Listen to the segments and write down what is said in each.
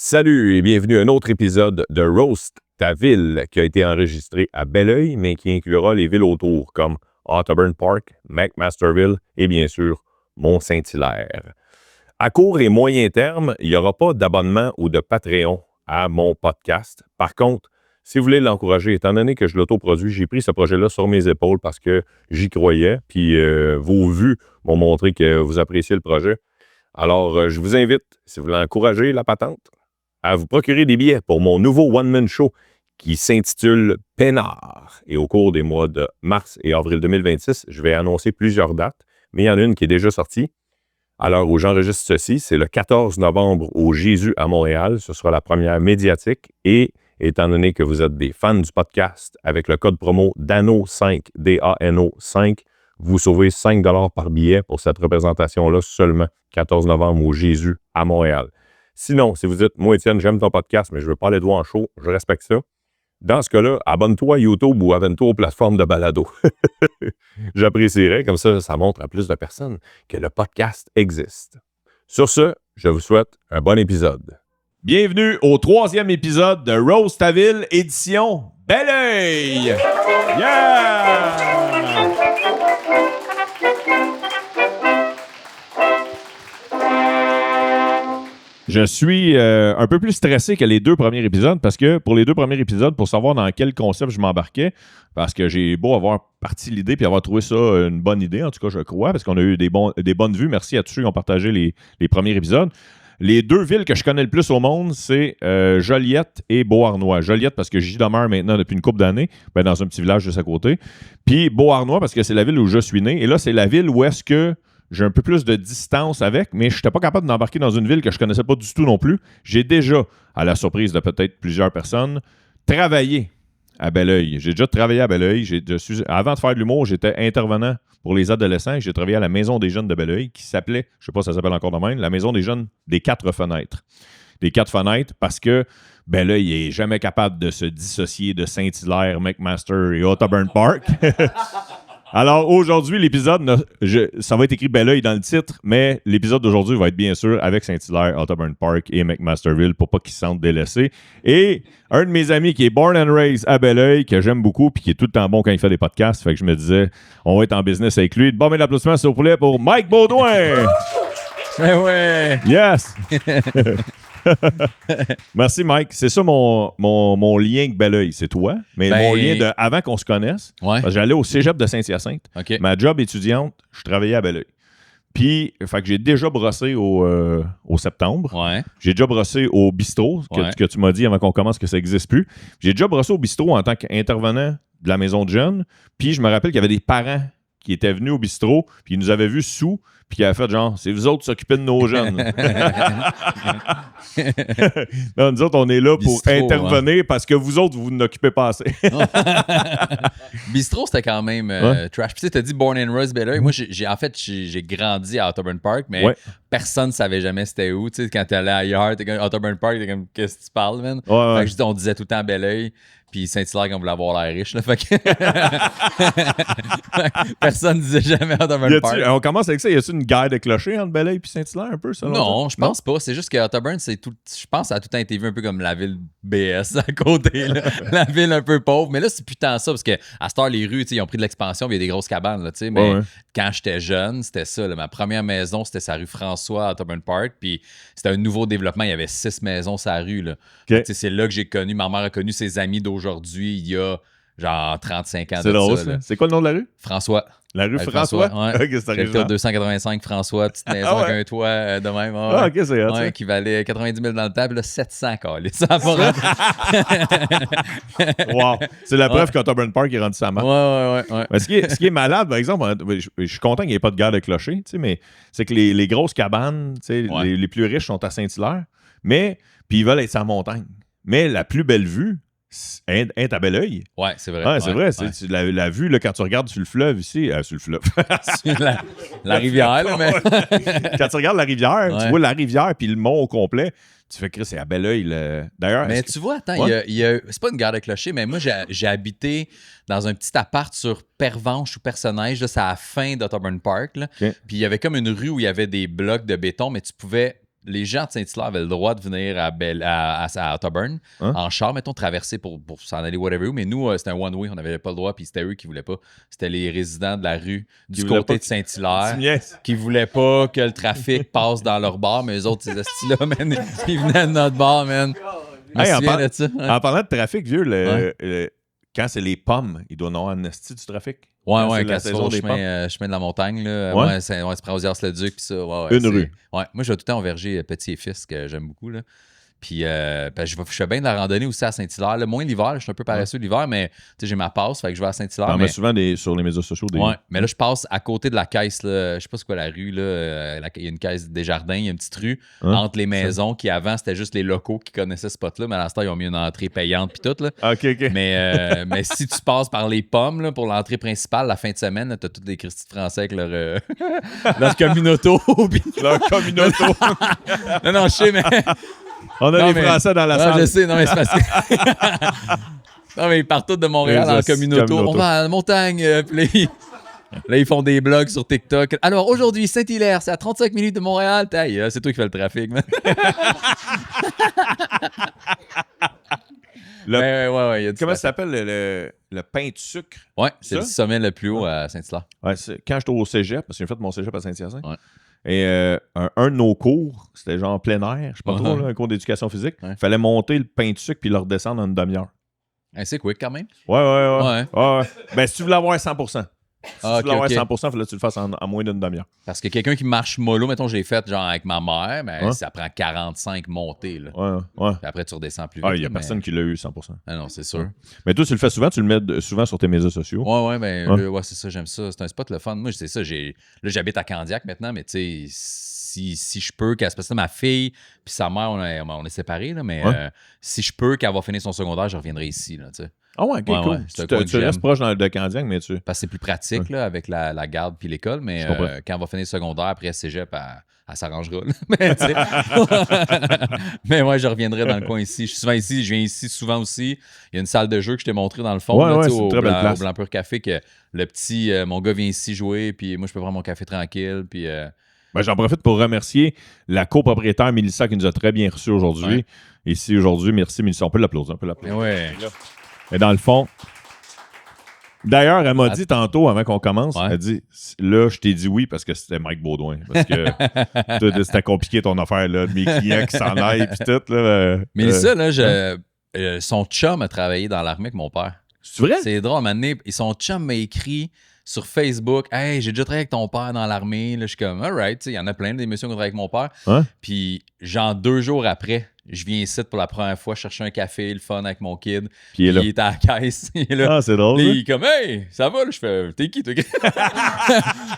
Salut et bienvenue à un autre épisode de Roast ta ville qui a été enregistré à Belleuil, mais qui inclura les villes autour comme Otterburn Park, McMasterville et bien sûr Mont-Saint-Hilaire. À court et moyen terme, il n'y aura pas d'abonnement ou de Patreon à mon podcast. Par contre, si vous voulez l'encourager, étant donné que je l'autoproduis, j'ai pris ce projet-là sur mes épaules parce que j'y croyais, puis vos vues m'ont montré que vous appréciez le projet. Alors, je vous invite, si vous voulez encourager la patente, à vous procurer des billets pour mon nouveau one-man show qui s'intitule Peinard. Et au cours des mois de mars et avril 2026, je vais annoncer plusieurs dates, mais il y en a une qui est déjà sortie. À l'heure où j'enregistre ceci, c'est le 14 novembre au Jésus à Montréal. Ce sera la première médiatique. Et étant donné que vous êtes des fans du podcast, avec le code promo DANO5, D-A-N-O 5, vous sauvez 5 $ par billet pour cette représentation-là seulement 14 novembre au Jésus à Montréal. Sinon, si vous dites, moi, Étienne, j'aime ton podcast, mais je veux pas les doigts en chaud, je respecte ça. Dans ce cas-là, abonne-toi à YouTube ou abonne-toi aux plateformes de balado. J'apprécierais, comme ça montre à plus de personnes que le podcast existe. Sur ce, je vous souhaite un bon épisode. Bienvenue au 3e épisode de Roast ta ville, édition Belleuil! Yeah! Je suis un peu plus stressé que les 2 premiers épisodes parce que pour les 2 premiers épisodes, pour savoir dans quel concept je m'embarquais, parce que j'ai beau avoir parti l'idée puis avoir trouvé ça une bonne idée, en tout cas je crois, parce qu'on a eu des bonnes vues. Merci à tous ceux qui ont partagé les premiers épisodes. Les 2 villes que je connais le plus au monde, c'est Joliette et Beauharnois. Joliette parce que j'y demeure maintenant depuis une couple d'années, dans un petit village juste à côté. Puis Beauharnois parce que c'est la ville où je suis né. Et là, c'est la ville où est-ce que j'ai un peu plus de distance avec, mais je n'étais pas capable d'embarquer dans une ville que je ne connaissais pas du tout non plus. J'ai déjà, à la surprise de peut-être plusieurs personnes, travaillé à Belleuil. J'ai déjà travaillé à Belleuil. Avant de faire de l'humour, j'étais intervenant pour les adolescents et j'ai travaillé à la Maison des jeunes de Belleuil qui s'appelait, je ne sais pas si ça s'appelle encore de même, la Maison des jeunes des 4 fenêtres. Des 4 fenêtres parce que Belleuil n'est jamais capable de se dissocier de Saint-Hilaire, McMaster et Otterburn Park. Alors, aujourd'hui, l'épisode, ça va être écrit Belleuil dans le titre, mais l'épisode d'aujourd'hui va être bien sûr avec Saint-Hilaire, Otterburn Park et McMasterville pour pas qu'ils se sentent délaissés. Et un de mes amis qui est born and raised à Belleuil, que j'aime beaucoup puis qui est tout le temps bon quand il fait des podcasts, fait que je me disais, on va être en business avec lui. Bon, mais l'applaudissement, s'il vous plaît, pour Mike Baudouin! Eh ouais! Yes! Merci, Mike. C'est ça mon lien avec Belleuil. C'est toi. Mais mon lien avant qu'on se connaisse, ouais. J'allais au cégep de Saint-Hyacinthe. Okay. Ma job étudiante, je travaillais à Belleuil. Puis, fait que j'ai déjà brossé au septembre. Ouais. J'ai déjà brossé au bistrot, que tu m'as dit avant qu'on commence que ça n'existe plus. J'ai déjà brossé au bistrot en tant qu'intervenant de la maison de jeunes. Puis, je me rappelle qu'il y avait des parents qui étaient venus au bistrot, puis ils nous avaient vus sous, puis qui avaient fait genre, c'est vous autres qui s'occupez de nos jeunes. Non, nous autres, on est là pour bistrot, intervenir parce que vous autres, vous n'occupez pas assez. Bistrot, c'était quand même trash. Puis tu sais, t'as dit Born and Raised Belleuil. Moi, j'ai grandi à Otterburn Park, mais personne ne savait jamais c'était où. Tu sais, quand t'allais ailleurs, t'es comme Otterburn Park, t'es comme, qu'est-ce que tu parles, man? Fait que on disait tout le temps Belleuil. Puis Saint-Hilaire, quand on voulait avoir l'air riche. Là, fait que personne ne disait jamais Otterburn Park. On commence avec ça. Y a-t-il une guerre de clocher entre Belleuil et Saint-Hilaire un peu? Non, je pense pas. C'est juste que Otterburn, je pense que ça a tout le temps été vu un peu comme la ville BS à côté. Là. La ville un peu pauvre. Mais là, c'est plus tant ça parce qu'à cette heure, les rues, ils ont pris de l'expansion. Il y a des grosses cabanes. Là, mais quand j'étais jeune, c'était ça. Là. Ma première maison, c'était sa rue François à Otterburn Park. Puis c'était un nouveau développement. Il y avait 6 maisons sur la rue. Là. Okay. C'est là que j'ai connu. Ma mère a connu ses amis d'aujourd'hui il y a genre 35 ans. C'est drôle, ça. C'est quoi le nom de la rue? François. La rue François? Ouais. Okay, J'étais au 285 François, petite maison avec un toit de même. OK, c'est hot, qui valait 90 000 dans le temps, puis là, 700 calés. Ça va Wow. C'est la preuve qu'Otterburn Park est rendu sa marque. Ouais. Mais ce qui est malade, par exemple, je suis content qu'il n'y ait pas de guerre de clocher, mais c'est que les grosses cabanes, les plus riches sont à Saint-Hilaire, mais puis ils veulent être sur la montagne. Mais la plus belle vue, est à Belleuil. Ouais, c'est vrai. Ouais, c'est vrai. C'est la vue, là, quand tu regardes sur le fleuve ici, sur le fleuve. Sur la rivière, là, mais. Quand tu regardes la rivière, tu vois la rivière puis le mont au complet. Tu fais que c'est à Belleuil. D'ailleurs. Mais tu vois, attends, c'est pas une gare de clocher, mais moi, j'ai habité dans un petit appart sur Pervenche ou Personnage. C'est à la fin d'Otterburn Park. Là. Okay. Puis il y avait comme une rue où il y avait des blocs de béton, mais tu pouvais les gens de Saint-Hilaire avaient le droit de venir à Otterburn en char, mettons, traverser pour s'en aller whatever. Mais nous, c'était un one-way, on n'avait pas le droit, puis c'était eux qui voulaient pas. C'était les résidents de la rue du côté de Saint-Hilaire qui voulaient pas que le trafic passe dans leur bar, mais eux autres, ces astis-là, man, ils venaient de notre bar, man. En parlant de trafic, vieux, quand c'est les pommes, il doit y avoir un esti du trafic. Ouais, quand quand c'est au chemin de la montagne, là. Ouais. C'est prend aux Ars-le-Duc, puis ça. Une rue. Ouais, moi, je vais tout le temps au verger Petit et Fils, que j'aime beaucoup, là. Puis, je fais bien de la randonnée aussi à Saint-Hilaire. Là. Moins l'hiver, je suis un peu paresseux l'hiver, mais j'ai ma passe, fait que je vais à Saint-Hilaire. T'en mets souvent sur les médias sociaux. Ouais, mais là, je passe à côté de la caisse. Là. Je sais pas c'est quoi la rue. Là. Il y a une caisse des jardins, il y a une petite rue entre les maisons qui, avant, c'était juste les locaux qui connaissaient ce spot-là, mais à l'instant, ils ont mis une entrée payante puis tout. Là. OK. Mais si tu passes par les pommes là, pour l'entrée principale, la fin de semaine, t'as tous les Christy de Français avec leur communauto. Leur communauto. Non, je sais, mais... On a les Français dans la salle. Je sais, non, mais c'est parce que... non, mais ils partent tous de Montréal en communauto. On va à la montagne, puis là, ils font des blogs sur TikTok. Alors, aujourd'hui, Saint-Hilaire, c'est à 35 minutes de Montréal. C'est toi qui fais le trafic, man. Ouais, y a comment ça s'appelle le pain de sucre? Ouais, c'est le sommet le plus haut à Saint-Hilaire. Ouais, quand j'étais au cégep, parce que j'ai fait mon cégep à Saint-Hyacinthe. Ouais. Et un de nos cours, c'était genre plein air, je sais pas trop, là, un cours d'éducation physique. Il fallait monter le pain de sucre puis le redescendre en une demi-heure. C'est quick quand même. Ouais. Ben, si tu veux l'avoir à 100%. Si tu veux l'avoir à 100%, il fallait que tu le fasses en moins d'une demi-heure. Parce que quelqu'un qui marche mollo, mettons, j'ai fait genre avec ma mère, mais ça prend 45 montées. Là. Ouais. Puis après, tu redescends plus vite. Il n'y a personne qui l'a eu 100%. Ah non, c'est sûr. Mais toi, tu le fais souvent, tu le mets souvent sur tes médias sociaux. Ouais, c'est ça, j'aime ça. C'est un spot le fun. Moi, c'est ça. Là, j'habite à Candiac maintenant, mais tu sais, si je peux, parce que ma fille puis sa mère, on est séparés, là, mais si je peux, quand elle va finir son secondaire, je reviendrai ici, là, tu sais. Ah ouais, cool. Tu restes proche de Candiac, mais tu... Parce que c'est plus pratique là, avec la garde puis l'école, mais quand elle va finir le secondaire, après cégep, elle s'arrangera. Mais ouais, je reviendrai dans le coin ici. Je suis souvent ici, je viens ici souvent aussi. Il y a une salle de jeu que je t'ai montré dans le fond, c'est une très belle place. au Blanc Pur Café, que le petit, mon gars vient ici jouer, puis moi, je peux prendre mon café tranquille, puis... j'en profite pour remercier la copropriétaire Mélissa qui nous a très bien reçus aujourd'hui. Ouais. Ici, aujourd'hui, merci Mélissa. On peut l'applaudir. Ouais. Mais dans le fond, d'ailleurs, elle m'a dit tantôt, avant qu'on commence, elle a dit, là, je t'ai dit oui parce que c'était Mike Baudouin. Parce que c'était compliqué ton affaire, là, de mes clients qui s'en aillent, puis tout. Là, Mélissa, là, son chum a travaillé dans l'armée avec mon père. C'est vrai? C'est drôle, à un moment donné, et son chum m'a écrit sur Facebook, « Hey, j'ai déjà travaillé avec ton père dans l'armée. » Là, je suis comme, « Alright, il y en a plein d'émissions qui ont travaillé avec mon père. Hein? » Puis, genre 2 jours après, je viens ici pour la première fois chercher un café, le fun avec mon kid. Puis il est à la caisse. Ah, c'est drôle. Puis il est comme, hey, ça va? Là, je fais, t'es qui, toi?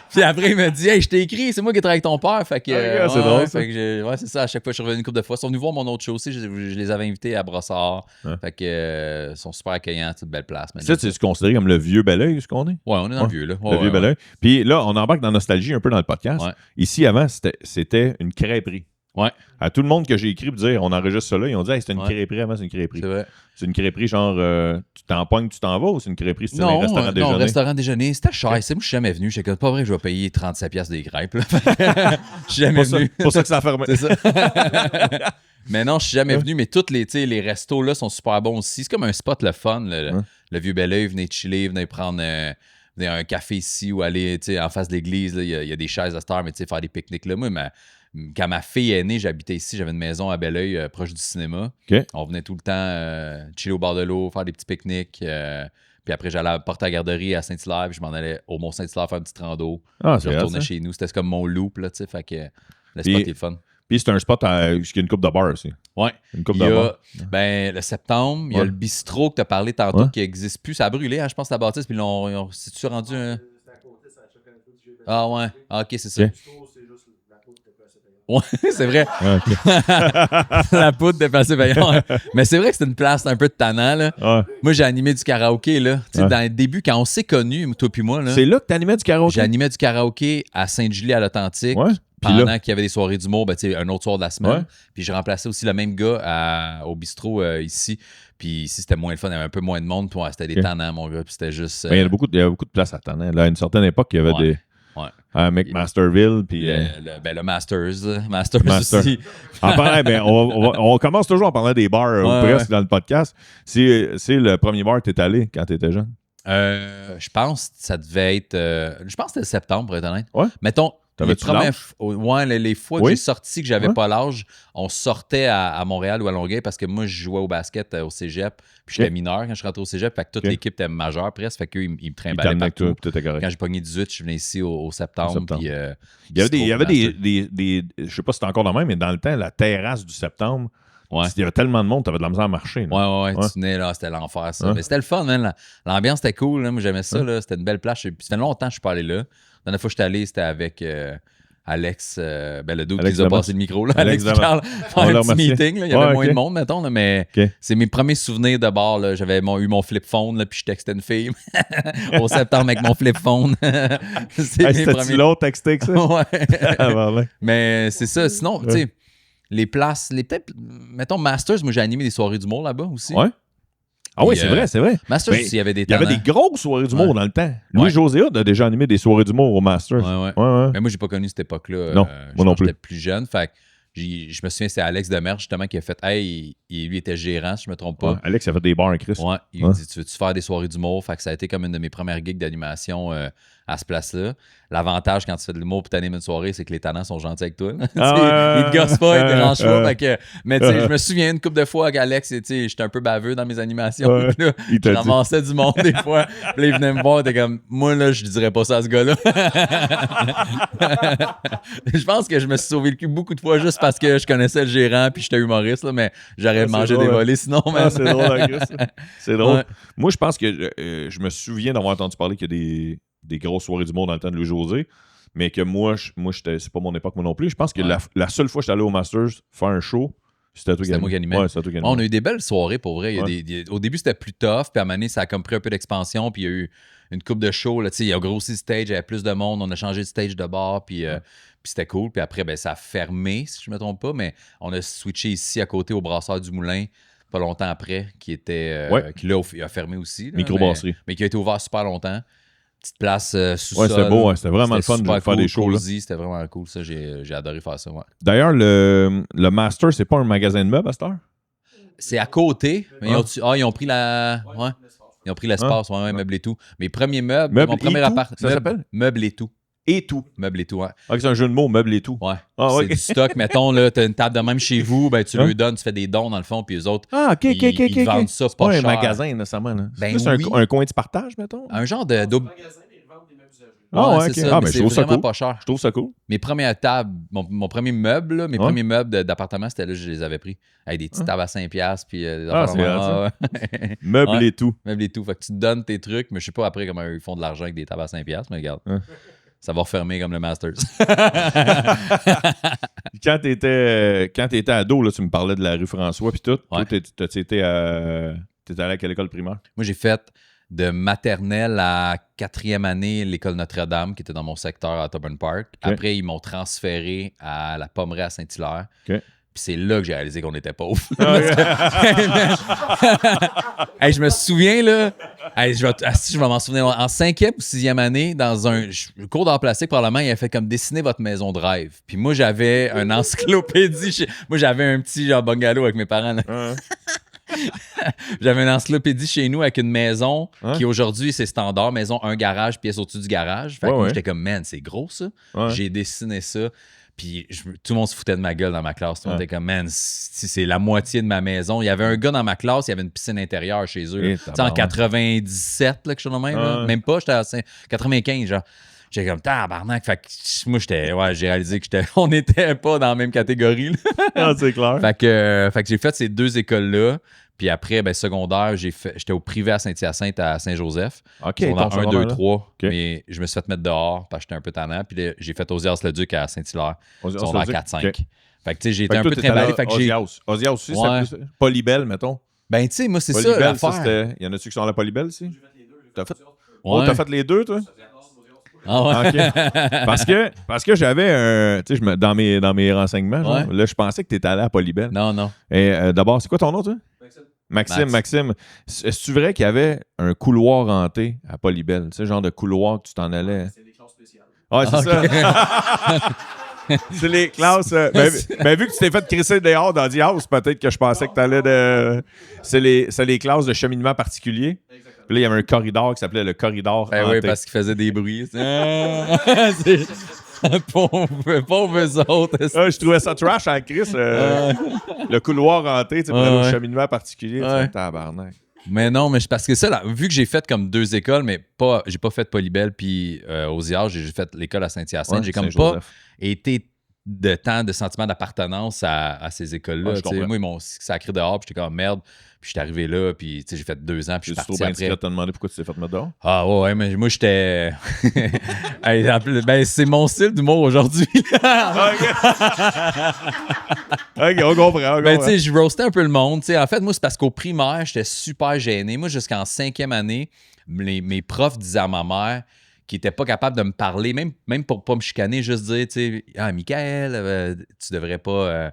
Puis après, il m'a dit, hey, je t'ai écrit, c'est moi qui travaille avec ton père. Fait que, c'est drôle. Fait que c'est ça. À chaque fois, je suis revenu une couple de fois. Ils sont venus voir mon autre show aussi. Je les avais invités à Brossard. Fait que, ils sont super accueillants. C'est une belle place. Ça, tu considéré comme le vieux Belleuil, ce qu'on est? Ouais, on est dans le vieux, là. Le vieux Belleuil. Puis là, on embarque dans Nostalgie un peu dans le podcast. Ouais. Ici, avant, c'était une crêperie. Ouais. À tout le monde que j'ai écrit pour dire on enregistre ça là, ils ont dit hey, c'est une crêperie avant, c'est une crêperie. C'est vrai. C'est une crêperie genre tu t'en pognes, tu t'en vas ou c'est une crêperie style un restaurant déjeuner? Non, restaurant déjeuner, c'était cher. C'est moi, je suis jamais venu. J'étais comme pas vrai que je vais payer 37$ des crêpes. Je suis jamais venu. C'est pour ça que ça a fermé. C'est ça. Mais non, je suis jamais venu. Mais tous les restos là sont super bons aussi. C'est comme un spot le fun. Le vieux Belleuil, venez chiller, venez prendre un café ici ou aller en face de l'église. Il y a des chaises à cette heure, mais faire des pique-niques là. Moi, quand ma fille est née, j'habitais ici, j'avais une maison à Belleuil, proche du cinéma. Okay. On venait tout le temps chiller au bord de l'eau, faire des petits pique-niques. Puis après, j'allais porter la garderie à Saint-Hilaire, puis je m'en allais au Mont-Saint-Hilaire faire un petit rando. Je retournais chez nous. C'était comme mon loop, là, tu sais. Fait que le spot est le fun. Puis c'est un spot qui a une coupe de bar aussi. Ouais. Une coupe de bar. Le septembre, il y a le bistrot que tu as parlé tantôt qui n'existe plus. Ça a brûlé, je pense, la bâtisse. Puis c'est-tu rendu un. Ah ouais. Ah, ok, c'est ça. Ouais, c'est vrai. La poudre dépassée payante. Mais c'est vrai que c'est une place un peu de tannant. Là. Ouais. Moi, j'ai animé du karaoké. Là. Dans le début, quand on s'est connus, toi puis moi. Là, c'est là que tu animais du karaoké? J'animais du karaoké à Sainte-Julie, à l'Authentique. Ouais. Pendant qu'il y avait des soirées d'humour, un autre soir de la semaine. Puis j'ai remplacé aussi le même gars au bistrot ici. Puis ici, c'était moins le fun. Il y avait un peu moins de monde. Puis c'était des tannants, mon gars. Puis c'était juste... Il y avait beaucoup de places à tannant. Là, à une certaine époque, il y avait des... McMasterville. Puis, le Masters. Masters Master. aussi. En parlant, on commence toujours en parlant des bars ou presque dans le podcast. C'est le premier bar que tu es allé quand tu étais jeune? Je pense que ça devait être... je pense que c'était septembre, pour être honnête. Ouais. Mettons, T'avais-tu l'âge? les fois que j'ai sorti, que j'avais pas l'âge, on sortait à Montréal ou à Longueuil parce que moi, je jouais au basket au cégep. Puis j'étais mineur quand je rentrais au cégep. Fait que toute l'équipe était majeure presque. Fait qu'eux, ils me trimballaient partout. Quand j'ai pogné 18, je venais ici au septembre. Puis, il y avait des je sais pas si c'était encore le même, mais dans le temps, la terrasse du septembre, il y avait tellement de monde, t'avais de la misère à marcher. Ouais. Tu venais là, c'était l'enfer, ça. Mais c'était le fun, man. L'ambiance était cool. Là. Moi, j'aimais ça. Là. C'était une belle plage. Puis ça fait longtemps que je suis pas allé là. La dernière fois que je suis allé, c'était avec Alex, le dude qui nous a passé le micro. Là. Alex Ducal, faire un petit meeting. Là. Il y avait moins de monde, mettons. Là, mais c'est mes premiers souvenirs de bar. Là. J'avais eu mon flip phone, là, puis je textais une fille au septembre avec mon flip phone. C'était-tu l'autre texté que ça? Ouais. Mais c'est ça. Sinon, tu sais, les places, peut-être, mettons, Masters, moi j'ai animé des soirées d'humour là-bas aussi. Ouais. Ah oui, c'est vrai. Masters, il y avait des talents. Il y avait des grosses soirées d'humour dans le temps. Louis-José a déjà animé des soirées d'humour au Masters. Ouais. Mais moi, j'ai pas connu cette époque-là. Non, moi non plus. J'étais plus jeune. Fait que je me souviens, c'est Alex Demers, justement, qui a fait lui était gérant, si je me trompe pas. Ouais, Alex a fait des bars en Christ. Ouais, il dit tu veux-tu faire des soirées d'humour? Fait que ça a été comme une de mes premières gigs d'animation à ce place-là. L'avantage quand tu fais de l'humour pour t'animer une soirée, c'est que les talents sont gentils avec toi. Ils te gossent pas, ils te dérangent pas. Mais tu sais, je me souviens une couple de fois qu'Alex, j'étais un peu baveux dans mes animations. Là, je ramassais du monde des fois. Puis là, il venait me voir, t'es comme, moi là, je dirais pas ça à ce gars-là. Je pense que je me suis sauvé le cul beaucoup de fois juste parce que je connaissais le gérant puis j'étais humoriste, là, mais j'aurais mangé des volets sinon. C'est drôle, c'est drôle. Ouais. Moi, je pense que je me souviens d'avoir entendu parler qu'il y a des grosses soirées du monde dans le temps de Louis-José, mais que moi c'est pas mon époque moi non plus. Je pense que la seule fois que j'étais allé au Masters faire un show, c'était moi qui animais. Ouais, c'était toi qui animais. On a eu des belles soirées pour vrai. Au début, c'était plus tough, puis à un moment donné, ça a comme pris un peu d'expansion, puis il y a eu une coupe de shows. Il y a grossi le stage, il y avait plus de monde, on a changé de stage de bar, puis c'était cool. Puis après, ça a fermé, si je me trompe pas, mais on a switché ici à côté au Brasseur du Moulin pas longtemps après, qui était qui là a fermé aussi. Microbrasserie. Mais qui a été ouvert super longtemps. Petite place sous-sol. Ouais, c'était beau, c'était vraiment le fun de faire des shows. C'était vraiment cool, ça. J'ai adoré faire ça. Ouais. D'ailleurs, le Master, c'est pas un magasin de meubles à cette heure? C'est à côté. Mais ils ont pris la. Ouais. Ils ont pris l'espace, meubles et tout. Mes premiers meubles, mon premier appart. Ça s'appelle? Meubles et tout. Et tout. Meubles et tout, ouais. C'est un jeu de mots, meubles et tout. Ouais. C'est du stock. Mettons, là, t'as une table de même chez vous, tu leur donnes, tu fais des dons dans le fond, puis eux autres, ils vendent ça pas cher. C'est pas un magasin, nécessairement. Ben c'est un coin de partage, mettons? Un genre de double. C'est ça. Mais c'est vraiment pas cher. Je trouve ça cool. Mes premières tables, mon premier meuble, là, mes premiers meubles d'appartement, c'était là, je les avais pris. Avec des petites tables à 5$, puis des affaires Meubles et tout. Meubles et tout. Fait que tu te donnes tes trucs, mais je sais pas après comment ils font de l'argent avec des tables à 5$, mais regarde. Ça va refermer comme le Masters. Quand t'étais ado, là, tu me parlais de la rue François puis tout. Toi, t'étais allé à quelle école primaire? Moi, j'ai fait de maternelle à 4e année l'école Notre-Dame, qui était dans mon secteur à Auburn Park. Okay. Après, ils m'ont transféré à la Pommeraye à Saint-Hilaire. Okay. Puis c'est là que j'ai réalisé qu'on était pauvres. Je me souviens, là, je vais m'en souvenir, en 5e ou 6e année, dans un cours d'art plastique, probablement, il a fait comme dessiner votre maison de rêve. Puis moi, j'avais une encyclopédie. Moi, j'avais un petit genre bungalow avec mes parents. J'avais une encyclopédie chez nous avec une maison qui aujourd'hui c'est standard, maison, un garage, pièce au-dessus du garage. Fait que moi, j'étais comme, man, c'est gros ça. J'ai dessiné ça. Puis tout le monde se foutait de ma gueule dans ma classe. Tout le monde était comme, man, c'est la moitié de ma maison. Il y avait un gars dans ma classe, il y avait une piscine intérieure chez eux. En 97, là, quelque chose de même. Là. Même pas, j'étais à 95, genre. J'étais comme, tabarnak. Fait que moi, j'ai réalisé on n'était pas dans la même catégorie. C'est clair. Fait que j'ai fait ces deux écoles-là. Puis après, secondaire, j'étais au privé à Saint-Hyacinthe à Saint-Joseph. OK. Secondaire 1, 2, 3. Mais je me suis fait mettre dehors parce que j'étais un peu tannant. Puis là, j'ai fait Osias-le-Duc à Saint-Hilaire. Secondaire 4, 5. Okay. Fait que tu sais, j'ai été un peu trimballé. Osias aussi, c'est Polybelle, mettons. Ben, tu sais, moi, c'est ça l'affaire. Il y en a-tu qui sont à la Polybelle ici? J'ai fait les deux. T'as fait les deux, toi? Ah ouais. Okay. Parce que j'avais un. Tu sais, dans mes renseignements, genre, là, je pensais que tu étais allé à Polybelle. Non. Et d'abord, c'est quoi ton nom, toi? Maxime. Est-ce vrai qu'il y avait un couloir hanté à Polybelle? Tu sais, genre de couloir que tu t'en allais? C'est des classes spéciales. Ouais, c'est ça. C'est les classes. Ben, vu que tu t'es fait crisser dehors dans The House, peut-être que je pensais que tu allais de. C'est les classes de cheminement particulier. Puis là, il y avait un corridor qui s'appelait le corridor. Ben oui, parce qu'ils faisaient des bruits. Pauvres autres. Je trouvais ça trash en Chris. Le couloir hanté, tu sais, pour aller au cheminement particulier. Tabarnak. Mais non, mais parce que ça, là, vu que j'ai fait comme 2 écoles, mais j'ai pas fait Polybelle puis aux IR, j'ai juste fait l'école à Saint-Hyacinthe. J'ai comme pas été de temps de sentiment d'appartenance à ces écoles-là. Moi, ils m'ont sacré dehors, puis j'étais comme merde. Puis j'étais arrivé là, puis j'ai fait 2 ans, puis je suis parti après. Tu t'as demandé pourquoi tu t'es fait mettre dehors? Ah ouais, mais moi, j'étais... ben, c'est mon style d'humour aujourd'hui. OK, on comprend. Ben, tu sais, je roastais un peu le monde. En fait, moi, c'est parce qu'au primaire, j'étais super gêné. Moi, jusqu'en 5e année, mes profs disaient à ma mère qu'ils n'étaient pas capables de me parler, même pour pas me chicaner, juste dire, tu sais, « Ah, Michael, tu devrais pas...